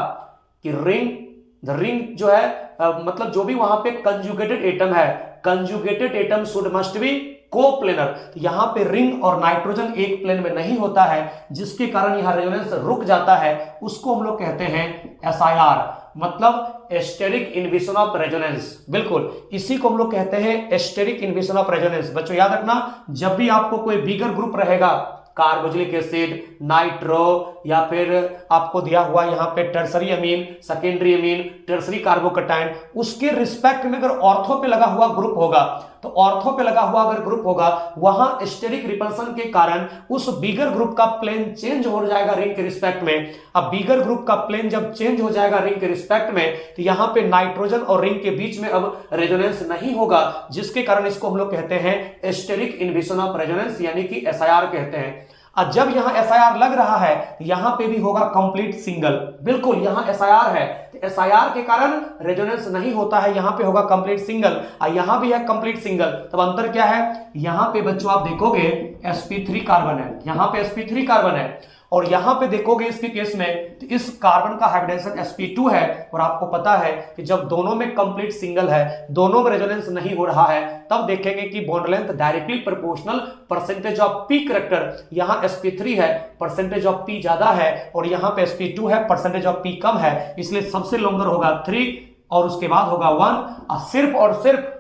कि रिंग जो है मतलब जो भी वहां पे कंजुगेटेड एटम है, conjugated atom should must be coplanar. तो यहां पे रिंग और नाइट्रोजन एक प्लेन में नहीं होता है जिसके कारण यहां रेजोनेंस रुक जाता है, उसको हम लोग कहते हैं SIR, मतलब एस्टेरिक इनहिबिशन ऑफ रेजोनेंस। बिल्कुल इसी को हम लोग कहते हैं एस्टेरिक इनहिबिशन ऑफ रेजोनेंस। बच्चों याद रखना जब भी आपको कोई बिगर ग्रुप रहेगा, कार्बोक्सिलिक एसिड, नाइट्रो या फिर आपको दिया हुआ यहां पे टर्सरी अमीन, सेकेंडरी अमीन, टर्सरी कार्बोकटायन, उसके रिस्पेक्ट में अगर ऑर्थो पे लगा हुआ ग्रुप होगा तो ऑर्थो पे लगा हुआ अगर ग्रुप होगा वहां एस्टेरिक रिपल्सन के कारण उस बिगर ग्रुप का प्लेन चेंज हो जाएगा रिंग के रिस्पेक्ट में। अब बिगर ग्रुप का प्लेन जब चेंज हो जाएगा रिंग के रिस्पेक्ट में तो यहां पे नाइट्रोजन और रिंग के बीच में अब रेजोनेंस नहीं होगा जिसके कारण इसको हम लोग कहते हैं एस्टेरिक इनहिबिशन ऑफ रेजोनेंस यानी कि SIR कहते हैं। और जब यहां SIR लग रहा है तो यहां पे भी होगा कंप्लीट सिंगल। बिल्कुल यहां SIR है तो SIR के कारण रेजोनेंस नहीं होता है, यहां पे होगा कंप्लीट सिंगल और यहां भी है कंप्लीट सिंगल। तब अंतर क्या है? यहां पे बच्चों आप देखोगे sp3 कार्बन है, यहां पे sp3 कार्बन है और यहां पे देखोगे इसके केस में तो इस कार्बन का हाइब्रिडाइजेशन sp2 है और आपको पता है कि जब दोनों में कंप्लीट सिंगल है, दोनों में रेजोनेंस नहीं हो रहा है, तब देखेंगे कि bond length directly proportional percentage of p character. यहां sp3 है, परसेंटेज ऑफ p ज्यादा है और यहां पे sp2 है, परसेंटेज ऑफ p कम है, इसलिए सबसे लॉन्गर होगा 3 और उसके बाद होगा 1 और सिर्फ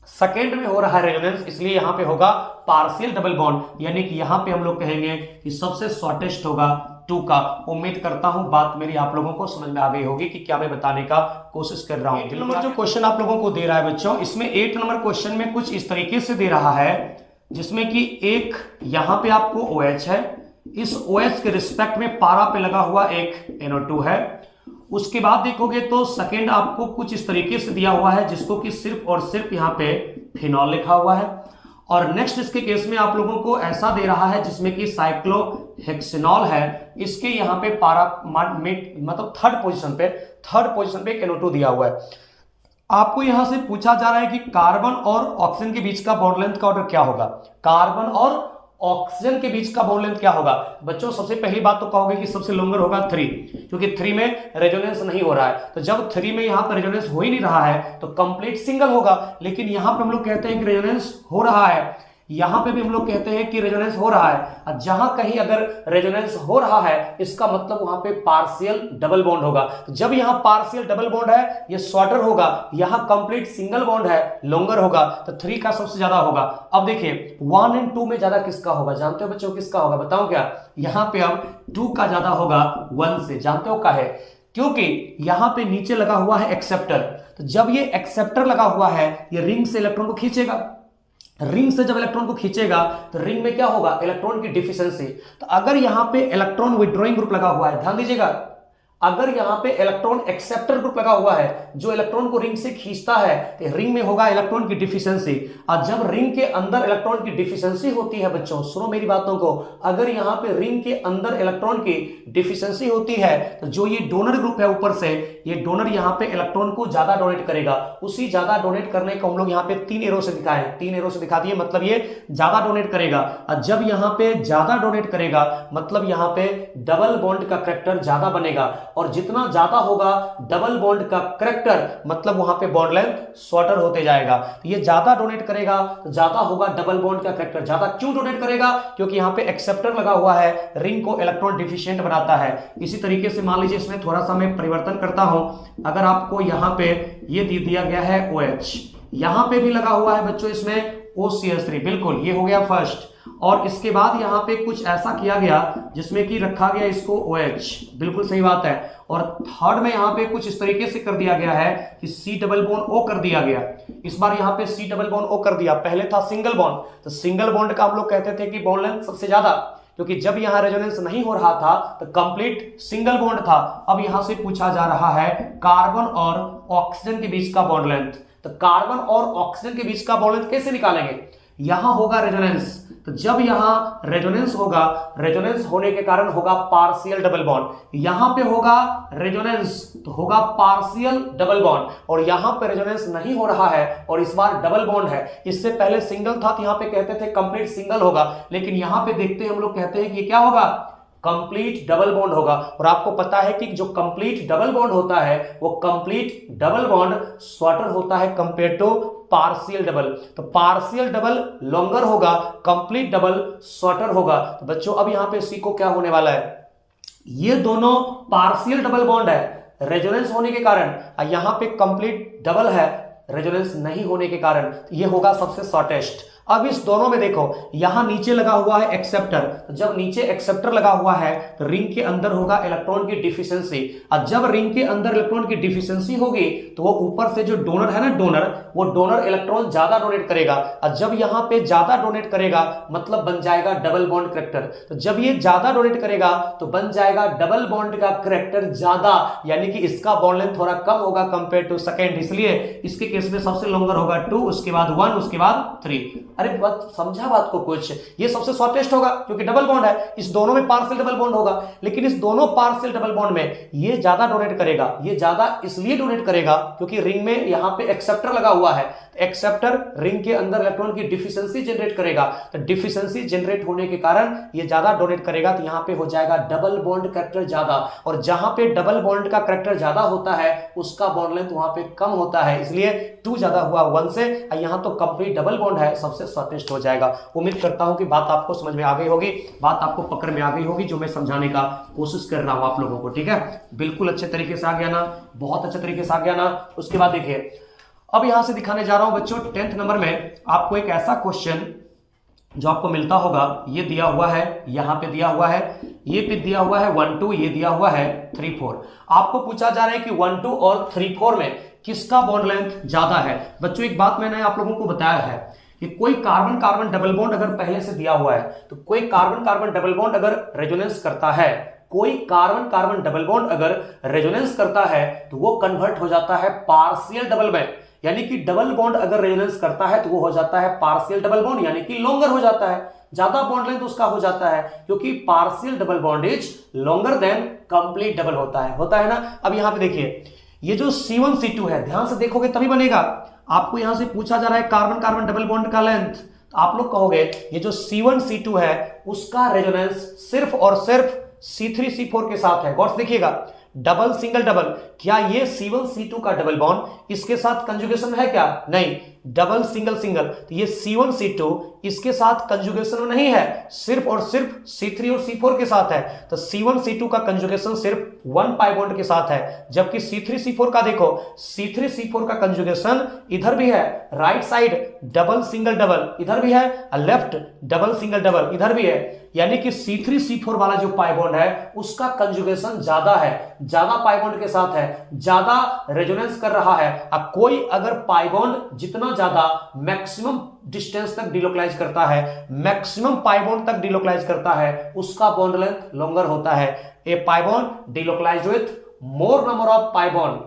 सेकेंड में हो रहा है रेजोनेंस, इसलिए यहां पे होगा पार्शियल डबल बॉन्ड, यानी कि यहां पे हम लोग कहेंगे कि सबसे शॉर्टेस्ट होगा 2 का। उम्मीद करता हूं बात मेरी आप लोगों को समझ में आ गई होगी कि क्या मैं बताने का कोशिश कर रहा हूं। 8 नंबर जो क्वेश्चन आप लोगों को दे रहा है बच्चों, इसमें 8 नंबर क्वेश्चन में कुछ इस तरीके से दे रहा है जिसमें कि एक यहां पे आपको OH है, इस OH के रिस्पेक्ट में पारा पे लगा हुआ एक NO2 है। उसके बाद देखोगे तो सेकेंड आपको कुछ इस तरीके से दिया हुआ है जिसको कि सिर्फ और सिर्फ यहाँ पे फिनॉल लिखा हुआ है। और नेक्स्ट इसके केस में आप लोगों को ऐसा दे रहा है जिसमें कि साइक्लोहेक्सिनॉल है, इसके यहाँ पे पारा मतलब थर्ड पोजीशन पे एक NO2 दिया हुआ है। आपको यहां से पूछा जा रहा है कि कार्बन और ऑक्सीजन के बीच का बॉन्ड लेंथ का ऑर्डर क्या होगा, कार्बन और ऑक्सीजन के बीच का बॉन्ड लेंथ क्या होगा। बच्चों सबसे पहली बात तो कहोगे कि सबसे लॉन्गर होगा 3, क्योंकि 3 में रेजोनेंस नहीं हो रहा है। तो जब 3 में यहां पर रेजोनेंस हो ही नहीं रहा है तो कंप्लीट सिंगल होगा। लेकिन यहां पर हम लोग कहते हैं कि रेजोनेंस हो रहा है, यहां पे भी हम लोग कहते हैं कि रेजोनेंस हो रहा है। जहां कहीं अगर रेजोनेंस हो रहा है इसका मतलब वहां पे पार्शियल डबल बॉन्ड होगा। तो जब यहां पार्शियल डबल बॉन्ड है ये शॉर्टर होगा, यहां कंप्लीट सिंगल बॉन्ड है लॉन्गर होगा, तो 3 का सबसे ज्यादा होगा। अब देखिए 1 और 2 में ज्यादा किसका होगा, जानते हो बच्चों किसका होगा, बताओ क्या। यहां पे अब 2 का ज्यादा होगा 1 से, जानते हो क्या है, क्योंकि यहां पे नीचे लगा हुआ है एक्सेप्टर। तो जब ये एक्सेप्टर लगा हुआ है ये रिंग से इलेक्ट्रॉन को खींचेगा, रिंग से जब इलेक्ट्रॉन को खींचेगा तो रिंग में क्या होगा, इलेक्ट्रॉन की डिफिशिएंसी। तो अगर यहां पे इलेक्ट्रॉन विड्रॉइंग ग्रुप लगा हुआ है, ध्यान दीजिएगा, अगर यहां पे इलेक्ट्रॉन एक्सेप्टर ग्रुप लगा हुआ है जो इलेक्ट्रॉन को रिंग से खींचता है तो रिंग में होगा इलेक्ट्रॉन की डिफिशिएंसी। और जब रिंग के अंदर इलेक्ट्रॉन की डिफिशिएंसी होती है, बच्चों सुनो मेरी बातों को, अगर यहां पे रिंग के अंदर इलेक्ट्रॉन की डिफिशिएंसी होती है तो जो ये डोनर ग्रुप है ऊपर से, ये डोनर यहां पे इलेक्ट्रॉन को ज्यादा डोनेट करेगा। उसी ज्यादा डोनेट करने को हम लोग यहां पे 3 एरो से दिखाए, 3 एरो से दिखा दिए, मतलब ये ज्यादा डोनेट करेगा। और जब यहां पे ज्यादा डोनेट करेगा मतलब यहां पे डबल बॉन्ड का करैक्टर ज्यादा बनेगा, और जितना ज्यादा होगा डबल बॉन्ड का करैक्टर मतलब वहां पे बॉन्ड लेंथ शॉर्टर होते जाएगा। तो ये ज्यादा डोनेट करेगा तो ज्यादा होगा डबल बॉन्ड का करैक्टर। ज्यादा क्यों डोनेट करेगा, क्योंकि यहां पे एक्सेप्टर लगा हुआ है, रिंग को इलेक्ट्रॉन डिफिशिएंट बनाता है। इसी तरीके से मान लीजिए इसमें थोड़ा सा मैं परिवर्तन करता हूं, अगर आपको यहां पे ये दे दिया गया है OH, यहां पे भी लगा हुआ है बच्चों इसमें OCH3, बिल्कुल ये हो गया फर्स्ट, और इसके बाद यहां पे कुछ ऐसा किया गया जिसमें कि रखा गया इसको OH, बिल्कुल सही बात है। और थर्ड में यहां पे कुछ इस तरीके से कर दिया गया है कि C डबल बॉन्ड O कर दिया गया। इस बार यहां पे C डबल बॉन्ड O कर दिया, पहले था सिंगल बॉन्ड, तो सिंगल बॉन्ड का हम लोग कहते थे कि बॉन्ड लेंथ सबसे ज्यादा, क्योंकि जब यहां रेजोनेंस नहीं हो रहा था तो कंप्लीट सिंगल बॉन्ड था। अब यहां से पूछा जा रहा है कार्बन और ऑक्सीजन के बीच का बॉन्ड लेंथ। तो कार्बन और ऑक्सीजन के बीच का बॉन्ड लेंथ कैसे निकालेंगे, यहां होगा रेजोनेंस, तो जब यहां रेजोनेंस होगा, रेजोनेंस होने के कारण होगा पार्शियल डबल बॉन्ड, यहां पे होगा रेजोनेंस तो होगा पार्शियल डबल बॉन्ड, और यहां पे रेजोनेंस नहीं हो रहा है और इस बार डबल बॉन्ड है। इससे पहले सिंगल था तो यहां पे कहते थे कंप्लीट सिंगल होगा, लेकिन यहां पे देखते हैं हम लोग कहते हैं कि ये क्या होगा, कंप्लीट डबल बॉन्ड होगा। और आपको पता है कि जो कंप्लीट डबल बॉन्ड होता है वो कंप्लीट डबल बॉन्ड शॉर्टर होता है कंपेयर टू पार्शियल डबल। तो पार्शियल डबल लॉन्गर होगा, कंप्लीट डबल शॉर्टर होगा। तो बच्चों अब यहां पे सी को क्या होने वाला है, ये दोनों पार्शियल डबल बॉन्ड है रेजोनेंस होने के कारण, यहां पे कंप्लीट डबल है रेजोनेंस नहीं होने के कारण, तो ये होगा सबसे शॉर्टेस्ट। अब इस दोनों में देखो यहां नीचे लगा हुआ है एक्सेप्टर, तो जब नीचे एक्सेप्टर लगा हुआ है तो रिंग के अंदर होगा इलेक्ट्रॉन की डिफिशिएंसी, और जब रिंग के अंदर इलेक्ट्रॉन की डिफिशिएंसी होगी तो वो ऊपर से जो डोनर है ना, डोनर, वो डोनर इलेक्ट्रॉन ज्यादा डोनेट करेगा, और जब यहां पे ज्यादा डोनेट करेगा मतलब बन जाएगा डबल बॉन्ड करैक्टर। तो जब ये ज्यादा डोनेट करेगा तो बन जाएगा डबल बॉन्ड का करैक्टर ज्यादा, यानी कि इसका बॉन्ड लेंथ थोड़ा कम होगा कंपेयर टू सेकंड, इसलिए इसके केस में सबसे लॉन्गर होगा 2, उसके बाद 1, उसके बाद 3। अरे बात समझा बात को कुछ, ये सबसे शॉर्टेस्ट होगा क्योंकि डबल बॉन्ड है, इस दोनों में पार्शियल डबल बॉन्ड होगा, लेकिन इस दोनों पार्शियल डबल बॉन्ड में ये ज्यादा डोनेट करेगा। ये ज्यादा इसलिए डोनेट करेगा क्योंकि रिंग में यहां पे एक्सेप्टर लगा हुआ है, एक्सेप्टर रिंग के अंदर इलेक्ट्रॉन की डिफिशिएंसी जनरेट करेगा, तो डिफिशिएंसी जनरेट होने के कारण ये ज्यादा डोनेट करेगा, तो यहां पे हो जाएगा डबल बॉन्ड करैक्टर ज्यादा, और जहां पे डबल बॉन्ड का करैक्टर ज्यादा होता है उसका बॉन्ड लेंथ वहां पे कम होता है, इसलिए 2 ज्यादा हुआ 1 से, यहां तो कंप्लीट डबल बॉन्ड है, सबसे शॉर्टेस्ट हो जाएगा। उम्मीद करता हूं कि बात आपको समझ में आ गई होगी, बात आपको पकड़ में आ गई होगी जो मैं समझाने का कोशिश कर रहा हूं आप लोगों को, ठीक है, बिल्कुल अच्छे तरीके से आ गया ना, बहुत अच्छे तरीके से आ गया ना। उसके बाद देखिए अब यहां से दिखाने जा रहा हूं बच्चों 10th नंबर में आपको एक ऐसा क्वेश्चन जो आपको मिलता होगा, ये दिया हुआ है, यहां पे दिया हुआ है, ये पे दिया हुआ है 1 2, ये दिया हुआ है 3 4। आपको पूछा जा रहा है कि 1 2 और 3 4 में किसका बॉन्ड लेंथ ज्यादा है। बच्चों एक बात मैंने आप लोगों को बताया है कि कोई कार्बन कार्बन डबल बॉन्ड अगर पहले से दिया हुआ है, तो कोई कार्बन कार्बन डबल बॉन्ड अगर रेजोनेंस करता है, कोई कार्बन कार्बन डबल बॉन्ड अगर रेजोनेंस करता है तो वो कन्वर्ट हो जाता है पार्शियल डबल में, यानी कि डबल बॉन्ड अगर रेजोनेंस करता है तो वो हो जाता है पार्शियल डबल बॉन्ड, यानी कि लॉन्गर हो जाता है, ज्यादा बॉन्ड लेंथ उसका हो जाता है, क्योंकि partial double bond is longer than complete double होता है ना। अब यहां पे देखिए ये जो C1C2 है, ध्यान से देखोगे तभी बनेगा। आपको यहां से पूछा जा रहा है कार्बन कार्बन डबल बॉन्ड का लेंथ, तो आप लोग कहोगे ये जो C1C2 है उसका रेजोनेंस सिर्फ और सिर्फ C3C4 के साथ है। गौर से देखिएगा, डबल सिंगल डबल, क्या ये C1C2 का डबल बॉन्ड इसके साथ कंजुगेशन है क्या? नहीं। डबल सिंगल सिंगल, तो ये C1C2 इसके साथ कंजुगेशन नहीं है, सिर्फ और सिर्फ C3 और C4 के साथ है। तो C1C2 का कंजुगेशन सिर्फ 1 पाई बॉन्ड के साथ है, जबकि C3C4 का देखो, C3C4 का कंजुगेशन इधर भी है, right side double single double इधर भी है, लेफ्ट डबल सिंगल डबल इधर भी है। यानी कि C3C4 वाला जो पाई बॉन्ड है उसका कंजुगेशन ज्यादा है, ज्यादा पाई बॉन्ड के साथ है, ज्यादा रेजोनेंस कर रहा है। अब कोई अगर पाई बॉन्ड जितना ज्यादा मैक्सिमम डिस्टेंस तक डिलोकलाइज करता है, मैक्सिमम पाई बॉन्ड तक डिलोकलाइज करता है, उसका बॉन्ड लेंथ लॉन्गर होता है। A pi bond delocalized with more number of pi bond,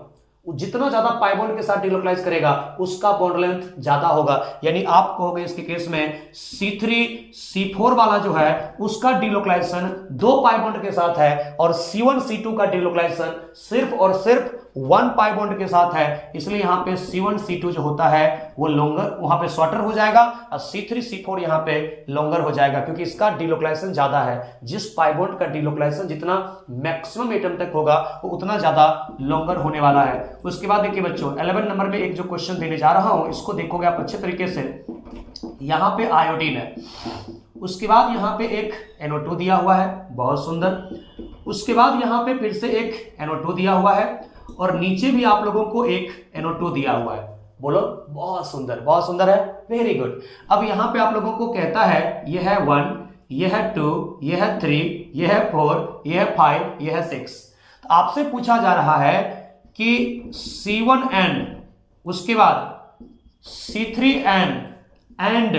जितना ज्यादा पाई बॉन्ड के साथ डिलोकलाइज करेगा उसका बॉन्ड लेंथ ज्यादा होगा। यानी आप कहोगे इसके केस में C3C4 वाला जो है उसका डिलोकलाइजेशन 2 पाई बॉन्ड के साथ है और C1C2 का डिलोकलाइजेशन सिर्फ और सिर्फ 1 पाई बॉन्ड के साथ है। इसलिए यहां पे C1C2 जो होता है वो लॉन्गर, वहां पे शॉर्टर हो जाएगा और C3C4 यहां पे लॉन्गर हो जाएगा, क्योंकि इसका डिलोकलाइजेशन ज्यादा है। जिस पाई बॉन्ड का डिलोकलाइजेशन जितना मैक्सिमम एटम तक होगा वो उतना ज्यादा लॉन्गर होने वाला है। उसके बाद देखिए बच्चों 11 नंबर में एक जो क्वेश्चन देने जा रहा हूं इसको देखोगे आप अच्छे तरीके से। यहां पे आयोडीन है, उसके बाद यहां पे एक NO2 दिया हुआ है, बहुत सुंदर। उसके बाद यहां पे फिर से एक NO2 दिया हुआ है और नीचे भी आप लोगों को एक NO2 दिया हुआ है। बोलो, बहुत सुंदर है, वेरी गुड। अब यहां पे आप लोगों को कहता है ये है 1, ये है 2, ये है 3, ये है 4, ये है 5, ये है 6। तो आपसे पूछा जा रहा है कि C1N, उसके बाद C3N एंड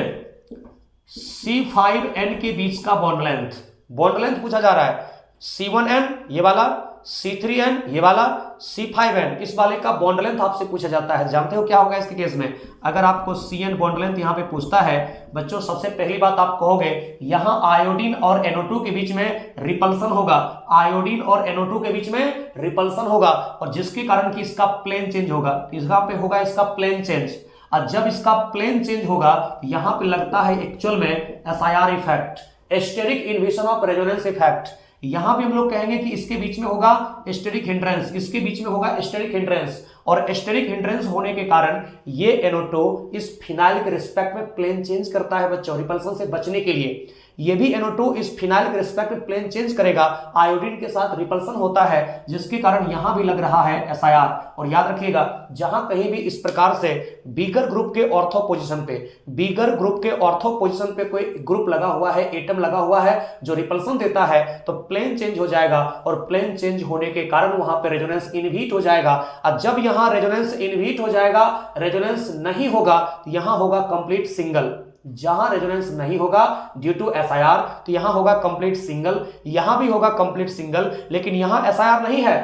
C5N के बीच का बॉन्ड लेंथ पूछा जा रहा है। C1N ये वाला, C3N ये वाला, C5N इस वाले का बॉन्ड लेंथ आपसे पूछा जाता है। जानते हो क्या होगा इसके केस में? अगर आपको CN बॉन्ड लेंथ यहां पे पूछता है बच्चों, सबसे पहली बात आप कहोगे यहां आयोडीन और NO2 के बीच में रिपल्सन होगा, आयोडीन और NO2 के बीच में रिपल्सन होगा, और जिसके कारण कि इसका प्लेन चेंज होगा, इसका पे होगा इसका प्लेन चेंज। और जब इसका प्लेन चेंज होगा यहां पे लगता है एक्चुअल में SIR effect, steric inhibition of resonance effect. यहां भी हम लोग कहेंगे कि इसके बीच में होगा स्टेरिक हिंड्रेंस, इसके बीच में होगा स्टेरिक हिंड्रेंस, और स्टेरिक हिंड्रेंस होने के कारण ये NO2 इस फिनाइल के रिस्पेक्ट में प्लेन चेंज करता है बच्चों, रिपल्सन से बचने के लिए। ये भी NO2 इस फिनाइल के रिस्पेक्ट में प्लेन चेंज करेगा, आयोडीन के साथ रिपल्सन होता है, जिसके कारण यहां भी लग रहा है SIR। और याद रखिएगा जहां कहीं भी इस प्रकार से बीगर ग्रुप के ऑर्थो पोजीशन पे, बीगर ग्रुप के ऑर्थो पोजीशन पे कोई ग्रुप लगा हुआ है, एटम लगा हुआ है जो रिपल्सन देता है, तो प्लेन चेंज हो जाएगा, और प्लेन चेंज होने के कारण वहां पे रेजोनेंस इनहिबिट हो जाएगा। अब जब यहां रेजोनेंस इनहिबिट हो जाएगा, रेजोनेंस नहीं होगा, तो यहां होगा कंप्लीट सिंगल। जहां रेजोनेंस नहीं होगा ड्यू टू SIR तो यहां होगा कंप्लीट सिंगल, यहां भी होगा कंप्लीट सिंगल, लेकिन यहां SIR नहीं है,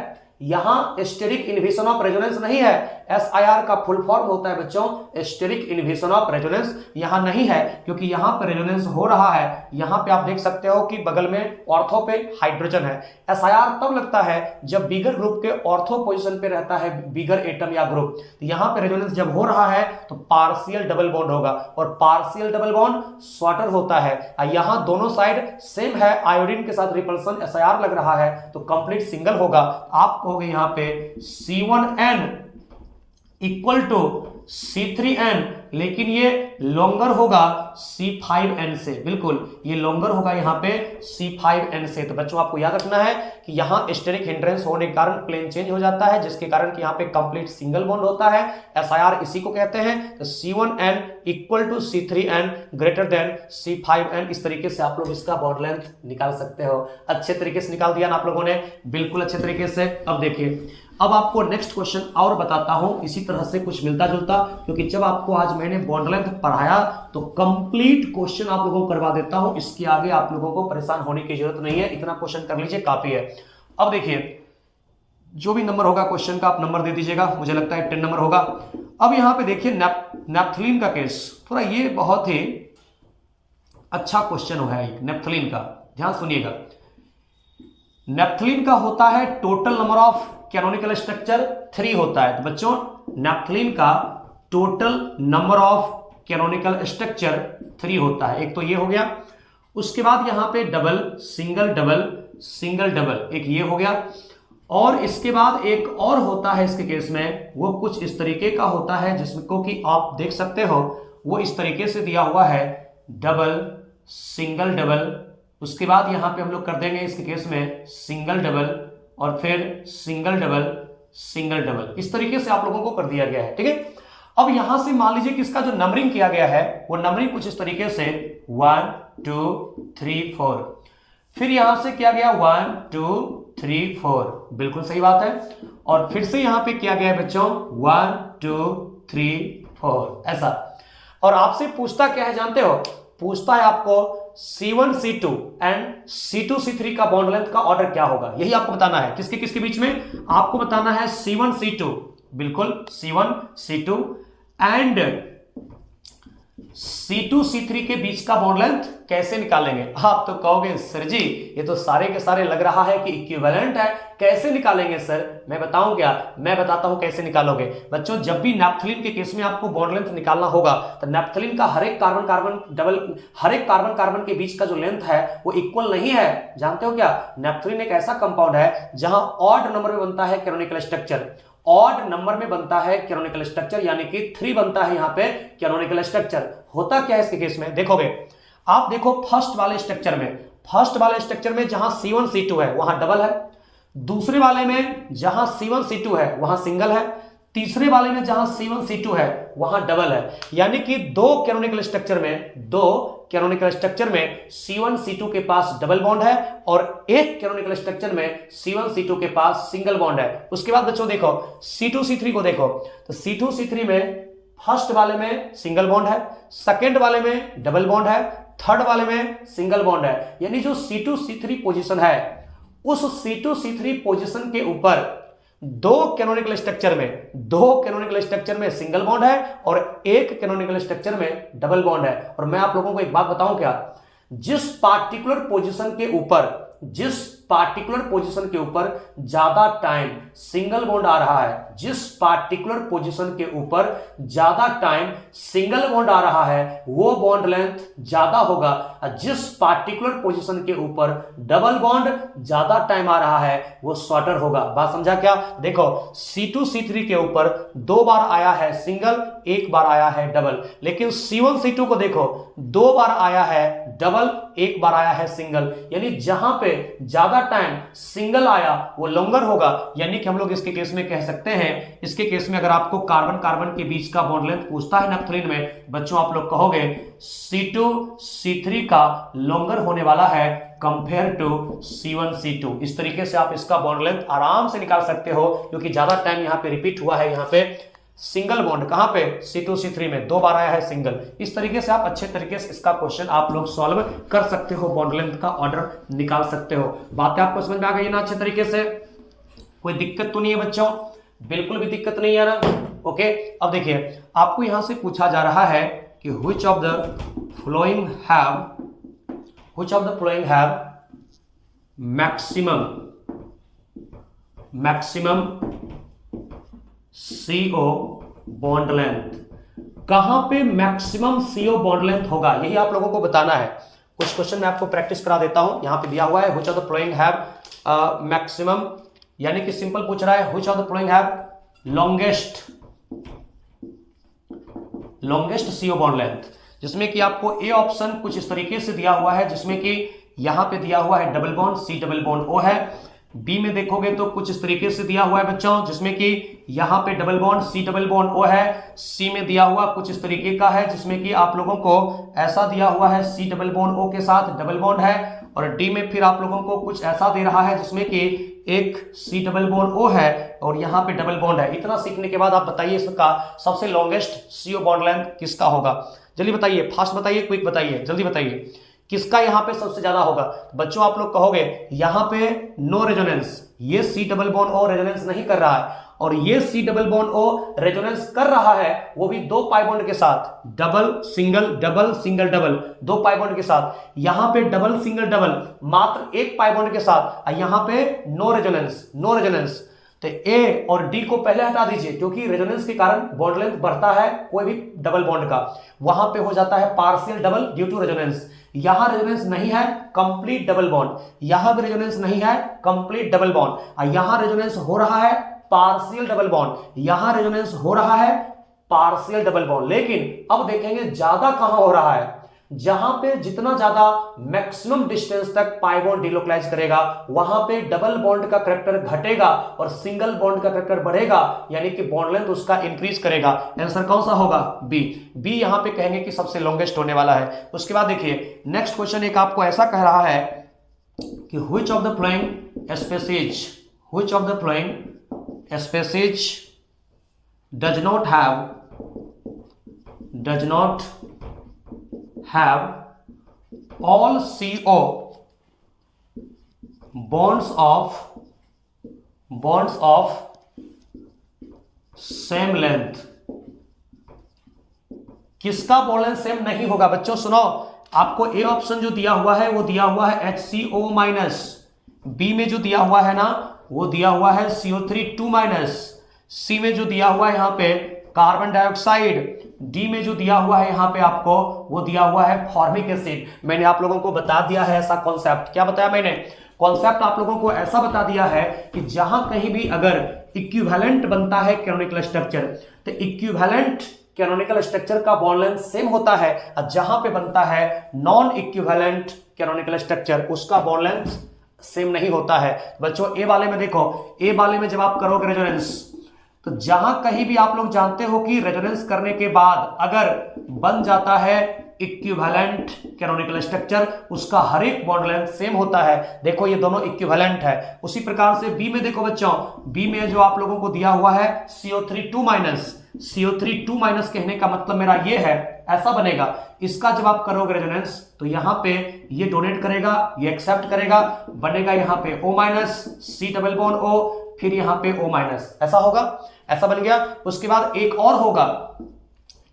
यहां स्टेरिक इन्हिबिशन ऑफ रेजोनेंस नहीं है। SIR का फुल फॉर्म होता है बच्चों स्टेरिक इन्हिबिशन ऑफ रेजोनेंस, यहां नहीं है क्योंकि यहां पर रेजोनेंस हो रहा है। यहां पे आप देख सकते हो कि बगल में ऑर्थो पे हाइड्रोजन है। SIR तब लगता है जब बीगर ग्रुप के ऑर्थो पोजीशन पे रहता है बीगर एटम या ग्रुप, तो यहां पे रेजोनेंस जब हो रहा है तो पार्शियल डबल बॉन्ड होगा, और पार्शियल डबल बॉन्ड शॉर्टर होता है। यहां दोनों साइड सेम है, आयोडीन के साथ रिपल्सन SIR लग रहा है तो कंप्लीट सिंगल होगा। आप कहोगे यहां पे C1N इक्वल टू C3N, लेकिन ये लॉन्गर होगा C5N से, बिल्कुल ये लॉन्गर होगा यहाँ पे C5N से। तो बच्चों आपको याद रखना है कि यहाँ स्टेरिक हिंड्रेंस होने के कारण प्लेन चेंज हो जाता है, जिसके कारण कि यहाँ पे कंप्लीट सिंगल बॉन्ड होता है, SIR इसी को कहते हैं। तो C1N equal to C3N greater than C5N, इस तरीके से आप लोग इसका बॉन्ड लेंथ निकाल सकते हो। अच्छे तरीके से निकाल दिया ना आप लोगों ने, बिल्कुल अच्छे तरीके से। अब देखिए, अब आपको नेक्स्ट क्वेश्चन और बताता हूं इसी तरह से कुछ मिलता जुलता, क्योंकि जब आपको आज मैंने बॉन्ड लेंथ पढ़ाया तो कंप्लीट क्वेश्चन आप लोगों को करवा देता हूं। इसके आगे आप लोगों को परेशान होने की जरूरत नहीं है, इतना क्वेश्चन कर लीजिए काफी है। अब देखिए, जो भी नंबर होगा क्वेश्चन का आप नंबर दे दीजिएगा, मुझे लगता है 10 नंबर होगा। अब यहां पे देखिए नैप्थलीन का केस, थोड़ा ये बहुत ही अच्छा क्वेश्चन है नैप्थलीन का, ध्यान सुनिएगा। नैप्थलीन का होता है total number of canonical structure 3 होता है। तो बच्चों नैप्थलीन का total number of canonical structure 3 होता है। एक तो ये हो गया, उसके बाद यहां पे double single double single double एक ये हो गया, और इसके बाद एक और होता है इसके केस में, वो कुछ इस तरीके का होता है जिसको कि आप देख सकते हो, वो इस तरीके से दिया हुआ है डबल सिंगल डबल, उसके बाद यहां पे हम लोग कर देंगे इसके केस में सिंगल डबल और फिर सिंगल डबल सिंगल डबल। इस तरीके से आप लोगों को कर दिया गया है, ठीक है। अब यहां से मान लीजिए कि इसका जो नंबरिंग किया गया है वो नंबरिंग कुछ इस तरीके से 1 2 3 4, फिर यहां से किया गया 1 2 3 4, बिल्कुल सही बात है, और फिर से यहां पे किया गया है बच्चों 1 2 3 4 ऐसा। और आपसे पूछता क्या है जानते हो, पूछता है आपको C1 C2 and C2 C3 का बॉन्ड लेंथ का ऑर्डर क्या होगा, यही आपको बताना है। किसके किसके बीच में आपको बताना है, C1 C2, बिल्कुल C1 C2 and C2 C3 के बीच का बॉन्ड लेंथ कैसे निकालेंगे। आप तो कहोगे सर जी ये तो सारे के सारे लग रहा है कि इक्विवेलेंट है, कैसे निकालेंगे सर। मैं बताऊं क्या, मैं बताता हूं कैसे निकालोगे। बच्चों जब भी नैप्थलीन के केस में आपको बॉन्ड लेंथ निकालना होगा तो नैप्थलीन का हर एक कार्बन कार्बन के बीच का जो लेंथ है वो इक्वल नहीं है। जानते हो क्या, नैप्थलीन एक ऐसा कंपाउंड है जहां ऑड नंबर में बनता है कैनोनिकल स्ट्रक्चर, ऑड नंबर में बनता है कैनोनिकल स्ट्रक्चर, यानी कि 3 बनता है यहां पे कैनोनिकल स्ट्रक्चर। होता क्या है इसके केस में, देखोगे आप, देखो फर्स्ट वाले स्ट्रक्चर में जहां C1 C2 है वहां डबल है, दूसरे वाले में जहां C1 C2 है वहां सिंगल है, तीसरे वाले में जहां C1 C2 है वहां डबल है। यानी कि दो कैनोनिकल स्ट्रक्चर में C1 C2 के पास डबल बॉन्ड है और एक कैनोनिकल स्ट्रक्चर में C1 C2 के पास सिंगल बॉन्ड है। उसके बाद बच्चों देखो C2 C3 को देखो, तो C2 C3 में फर्स्ट वाले में सिंगल बॉन्ड है, सेकेंड वाले में डबल बॉन्ड है, थर्ड वाले में सिंगल बॉन्ड है। यानी जो C2 C3 पोजीशन है उस C2 C3 पोजीशन के ऊपर दो कैनोनिकल स्ट्रक्चर में सिंगल बॉन्ड है और एक कैनोनिकल स्ट्रक्चर में डबल बॉन्ड है। और मैं आप लोगों को एक बात बताऊं क्या, जिस पार्टिकुलर पोजीशन के ऊपर ज्यादा टाइम सिंगल बॉन्ड आ रहा है, जिस पार्टिकुलर पोजीशन के ऊपर ज्यादा टाइम सिंगल बॉन्ड आ रहा है वो बॉन्ड लेंथ ज्यादा होगा, जिस पार्टिकुलर पोजीशन के ऊपर डबल बॉन्ड ज्यादा टाइम आ रहा है वो शॉर्टर होगा। बात समझा क्या, देखो C2 C3 के ऊपर 2 बार आया है सिंगल, 1 बार आया है डबल, लेकिन C1 C2 को देखो 2 बार आया है डबल, 1 बार आया है सिंगल। यानी जहां पे ज्यादा टाइम सिंगल आया वो लॉन्गर होगा। यानी कि हम लोग इसके केस में कह सकते हैं, इसके केस में अगर आपको कार्बन कार्बन के बीच का बॉन्ड लेंथ पूछता है नैप्थलीन में, बच्चों आप लोग कहोगे C2 C3 का लॉन्गर होने वाला है कंपेयर टू C1 C2। इस तरीके से आप इसका बॉन्ड लेंथ आराम से निकाल सकते हो, क्योंकि ज्यादा टाइम यहां पे रिपीट हुआ है, यहां पे सिंगल बॉन्ड कहां पे C2 C3 में 2 बार आया है सिंगल। इस तरीके से आप अच्छे तरीके से इसका क्वेश्चन आप लोग सॉल्व कर सकते हो, बॉन्ड लेंथ का ऑर्डर निकाल सकते हो। बातें आपको समझ में आ गई ना अच्छे तरीके से, कोई दिक्कत तो नहीं है बच्चों, बिल्कुल भी दिक्कत नहीं है ना। ओके, अब देखिए आपको यहां से पूछा जा रहा है कि which of the following have maximum CO bond length, कहां पे मैक्सिमम CO बॉन्ड लेंथ होगा यही आप लोगों को बताना है। कुछ क्वेश्चन मैं आपको प्रैक्टिस करा देता हूं, यहां पे दिया हुआ है which of the following have maximum, यानी कि सिंपल पूछ रहा है which of the following have longest CO bond length, जिसमें कि आपको ए ऑप्शन कुछ इस तरीके से दिया हुआ है, जिसमें कि यहां पे दिया हुआ है double bond C double bond O है। बी में देखोगे तो कुछ इस तरीके से दिया हुआ है बच्चों, जिसमें कि यहां पे double bond C double bond O है। सी में दिया हुआ कुछ इस तरीके का है, जिसमें कि आप लोगों को ऐसा दिया हुआ है C डबल बॉन्ड O के साथ डबल बॉन्ड है। और डी में फिर आप लोगों को कुछ ऐसा दे रहा है जिसमें कि एक C डबल बॉन्ड O है और यहां पे डबल बॉन्ड है। इतना सीखने के बाद आप बताइए इसका सबसे लॉन्गेस्ट CO बॉन्ड लेंथ किसका होगा, जल्दी बताइए, फास्ट बताइए, क्विक बताइए, जल्दी बताइए किसका यहां पे सबसे ज्यादा होगा। बच्चों आप लोग कहोगे यहां पे नो रेजोनेंस, ये C double bond O resonance नहीं कर रहा है, और ये C double bond O resonance कर रहा है, वो भी 2 पाई बॉन्ड के साथ, double single double 2 pi bond के साथ। यहां पे डबल सिंगल डबल मात्र 1 पाई बॉन्ड के साथ, यहां पे नो रेजोनेंस। तो ए और डी को पहले हटा दीजिए, क्योंकि रेजोनेंस के कारण बॉन्ड लेंथ बढ़ता है कोई भी डबल बॉन्ड का, वहां पे हो जाता है partial double due to resonance. यहां रेजोनेंस नहीं है, कंप्लीट डबल बॉन्ड, यहां भी रेजोनेंस नहीं है, कंप्लीट डबल बॉन्ड, यहां रेजोनेंस हो रहा है पार्शियल डबल बॉन्ड, यहां रेजोनेंस हो रहा है पार्शियल डबल बॉन्ड। लेकिन अब देखेंगे ज्यादा कहां हो रहा है, जहां पे जितना ज्यादा मैक्सिमम डिस्टेंस तक पाई बॉन्ड डिलोकलाइज करेगा वहां पे डबल बॉन्ड का करैक्टर घटेगा और सिंगल बॉन्ड का करैक्टर बढ़ेगा, यानी कि बॉन्ड लेंथ उसका इंक्रीज करेगा। आंसर कौन सा होगा? बी। बी यहां पे कहेंगे कि सबसे लॉन्गेस्ट होने वाला है। उसके बाद देखिए नेक्स्ट क्वेश्चन एक आपको ऐसा कह रहा है कि which of the following species, which of the following species does not have all CO bonds of same length। किसका बॉन्ड लेंथ सेम नहीं होगा? बच्चों सुनो, आपको ए ऑप्शन जो दिया हुआ है वो दिया हुआ है HCO माइनस, बी में जो दिया हुआ है ना वो दिया हुआ है CO3 2 माइनस, सी में जो दिया हुआ है यहां पे कार्बन डाइऑक्साइड, डी में जो दिया हुआ है यहां पे आपको वो दिया हुआ है फॉर्मिक एसिड। मैंने आप लोगों को बता दिया है ऐसा कॉन्सेप्ट, क्या बताया मैंने? कॉन्सेप्ट आप लोगों को ऐसा बता दिया है कि जहां कहीं भी अगर इक्विवेलेंट बनता है कैनोनिकल स्ट्रक्चर, तो इक्विवेलेंट कैनोनिकल स्ट्रक्चर का बॉन्ड लेंथ सेम होता है, और जहां पे बनता है नॉन इक्विवेलेंट कैनोनिकल स्ट्रक्चर उसका बॉन्ड लेंथ सेम नहीं होता है। बच्चों ए वाले में देखो, ए वाले में जब आप करोगे रेजोनेंस, तो जहां कहीं भी आप लोग जानते हो कि रेजोनेंस करने के बाद अगर बन जाता है इक्विवेलेंट कैनोनिकल स्ट्रक्चर, उसका हर एक बॉन्ड लेंथ सेम होता है। देखो ये दोनों इक्विवेलेंट है। उसी प्रकार से बी में देखो बच्चों, बी में जो आप लोगों को दिया हुआ है CO3 2 माइनस, CO3 2 माइनस कहने का मतलब मेरा ये है, ऐसा बनेगा। इसका जब आप करोगे रेजोनेंस तो यहां पे ये डोनेट करेगा, ये एक्सेप्ट करेगा, बनेगा यहां पे O minus, C double bond O, फिर यहां पे O माइनस, ऐसा होगा, ऐसा बन गया। उसके बाद एक और होगा,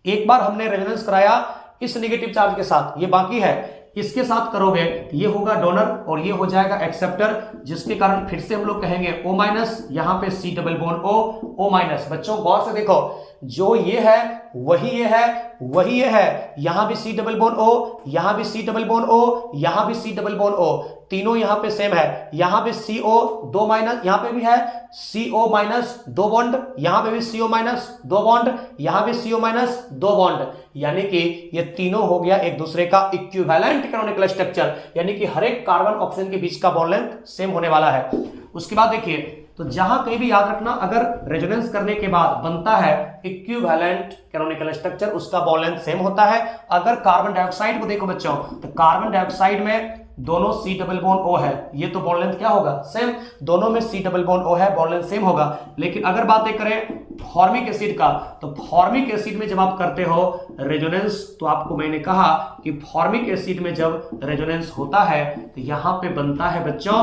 एक बार हमने रेजोनेंस कराया इस नेगेटिव चार्ज के साथ, ये बाकी है, इसके साथ करोगे ये होगा डोनर और ये हो जाएगा एक्सेप्टर, जिसके कारण फिर से हम लोग कहेंगे O माइनस, यहां पे C double bond O minus. बच्चों गौर से देखो, जो ये है वही ये है, वही ये है, यहां भी C डबल बॉन्ड O, यहां भी C डबल बॉन्ड O, यहां भी C डबल बॉन्ड O, तीनों यहां पे सेम है। यहां पे CO 2 माइनस, यहां पे भी है CO माइनस 2 बॉन्ड, यहां पे भी CO माइनस 2 बॉन्ड, यहां भी CO माइनस 2 बॉन्ड, यानी कि ये तीनों हो गया एक दूसरे का इक्विवेलेंट कैनोनिकल स्ट्रक्चर, यानी कि हर एक कार्बन ऑक्सीजन के बीच का बॉन्ड लेंथ सेम होने वाला है। उसके बाद देखिए, तो जहां कहीं भी याद रखना, अगर रेजोनेंस करने के बाद बनता है इक्विवेलेंट कैनोनिकल स्ट्रक्चर, उसका बॉन्ड लेंथ सेम होता है। अगर कार्बन डाइऑक्साइड को देखो बच्चों, तो कार्बन डाइऑक्साइड में दोनों C डबल बॉन्ड O है, ये तो बॉन्ड लेंथ क्या होगा? सेम, दोनों में C डबल बॉन्ड O है, बॉन्ड लेंथ सेम होगा। लेकिन अगर बातें करें फॉर्मिक एसिड का, तो फॉर्मिक एसिड में जब आप करते हो रेजोनेंस, तो आपको मैंने कहा कि फॉर्मिक एसिड में जब रेजोनेंस होता है तो यहां पे बनता है बच्चों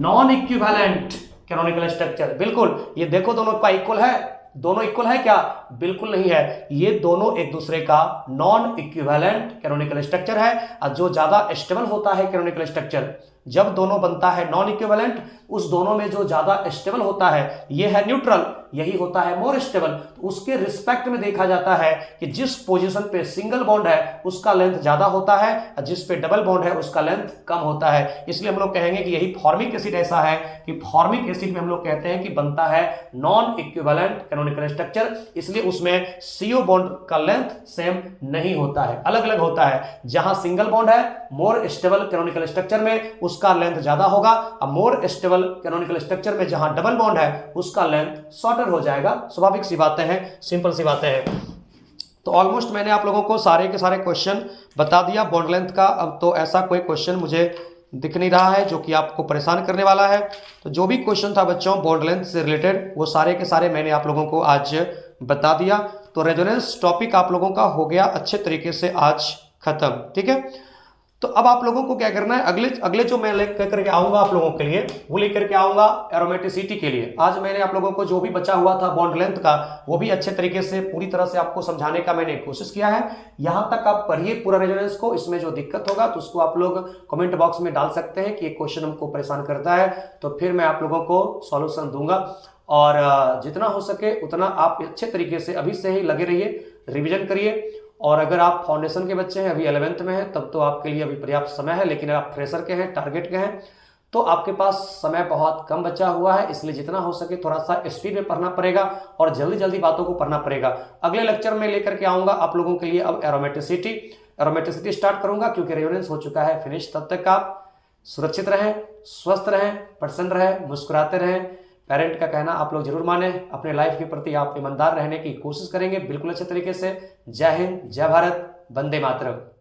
नॉन इक्विवेलेंट कैनोनिकल स्ट्रक्चर। बिल्कुल, ये देखो दोनों का इक्वल है, दोनों इक्वल है क्या? बिल्कुल नहीं है, ये दोनों एक दूसरे का नॉन इक्विवेलेंट कैनोनिकल स्ट्रक्चर है। और जो ज्यादा स्टेबल होता है कैनोनिकल स्ट्रक्चर, जब दोनों बनता है नॉन इक्विवेलेंट, उस दोनों में जो ज्यादा स्टेबल होता है ये है न्यूट्रल, यही होता है मोर स्टेबल। तो उसके रिस्पेक्ट में देखा जाता है कि जिस पोजीशन पे सिंगल बॉन्ड है उसका लेंथ ज्यादा होता है और जिस पे डबल बॉन्ड है उसका लेंथ कम होता है। इसलिए हम लोग कहेंगे कि यही फॉर्मिक एसिड ऐसा है कि फॉर्मिक एसिड में हम लोग कहते हैं कि बनता है नॉन इक्विवेलेंट कैनोनिकल स्ट्रक्चर, इसलिए उसमें CO बॉन्ड का लेंथ सेम नहीं होता है, अलग अलग होता है। जहां सिंगल बॉन्ड है मोर स्टेबल कैनोनिकल स्ट्रक्चर में उसका लेंथ ज्यादा होगा, और मोर स्टेबल कैनोनिकल स्ट्रक्चर में जहां डबल बॉन्ड है उसका लेंथ शॉर्टर हो जाएगा। स्वाभाविक सी बातें हैं, सिंपल सी बातें हैं। तो ऑलमोस्ट मैंने आप लोगों को सारे के सारे क्वेश्चन बता दिया बॉन्ड लेंथ का। अब तो ऐसा कोई क्वेश्चन मुझे दिख नहीं रहा है जो कि आपको परेशान करने वाला है। तो जो भी क्वेश्चन था बच्चों बॉन्ड लेंथ से रिलेटेड, वो सारे के सारे मैंने आप लोगों को आज बता दिया। तो रेजोनेंस टॉपिक आप लोगों का हो गया अच्छे तरीके से आज खत्म, ठीक है। तो अब आप लोगों को क्या करना है, अगले अगले जो मैं लेकर करके आऊंगा आप लोगों के लिए, वो लेकर के आऊंगा एरोमेटिसिटी के लिए। आज मैंने आप लोगों को जो भी बचा हुआ था बॉन्ड लेंथ का, वो भी अच्छे तरीके से पूरी तरह से आपको समझाने का मैंने कोशिश किया है। यहां तक आप पढ़िए पूरा रेजोनेंस को। इसमें जो दिक्कत होगा तो उसको आप लोग कमेंट बॉक्स में डाल सकते हैं कि ये क्वेश्चन हमको परेशान करता है, तो फिर मैं आप लोगों को सॉल्यूशन दूंगा। और जितना हो सके उतना आप अच्छे तरीके से अभी से ही लगे रहिए, रिविजन करिए। और अगर आप फाउंडेशन के बच्चे हैं, अभी 11th में हैं, तब तो आपके लिए अभी पर्याप्त समय है। लेकिन अगर आप फ्रेशर के हैं, टारगेट के हैं, तो आपके पास समय बहुत कम बचा हुआ है। इसलिए जितना हो सके थोड़ा सा स्पीड में पढ़ना पड़ेगा और जल्दी जल्दी बातों को पढ़ना पड़ेगा। अगले लेक्चर में लेकर के आऊंगा आप लोगों के लिए अब एरोमेटिसिटी स्टार्ट करूंगा, क्योंकि रेजोनेंस हो चुका है फिनिश। तब तक आप सुरक्षित रहें, स्वस्थ रहें, प्रसन्न रहें, मुस्कुराते रहें। पेरेंट का कहना आप लोग जरूर माने। अपने लाइफ के प्रति आप ईमानदार रहने की कोशिश करेंगे बिल्कुल अच्छे तरीके से। जय हिंद, जय भारत, वंदे मातरम।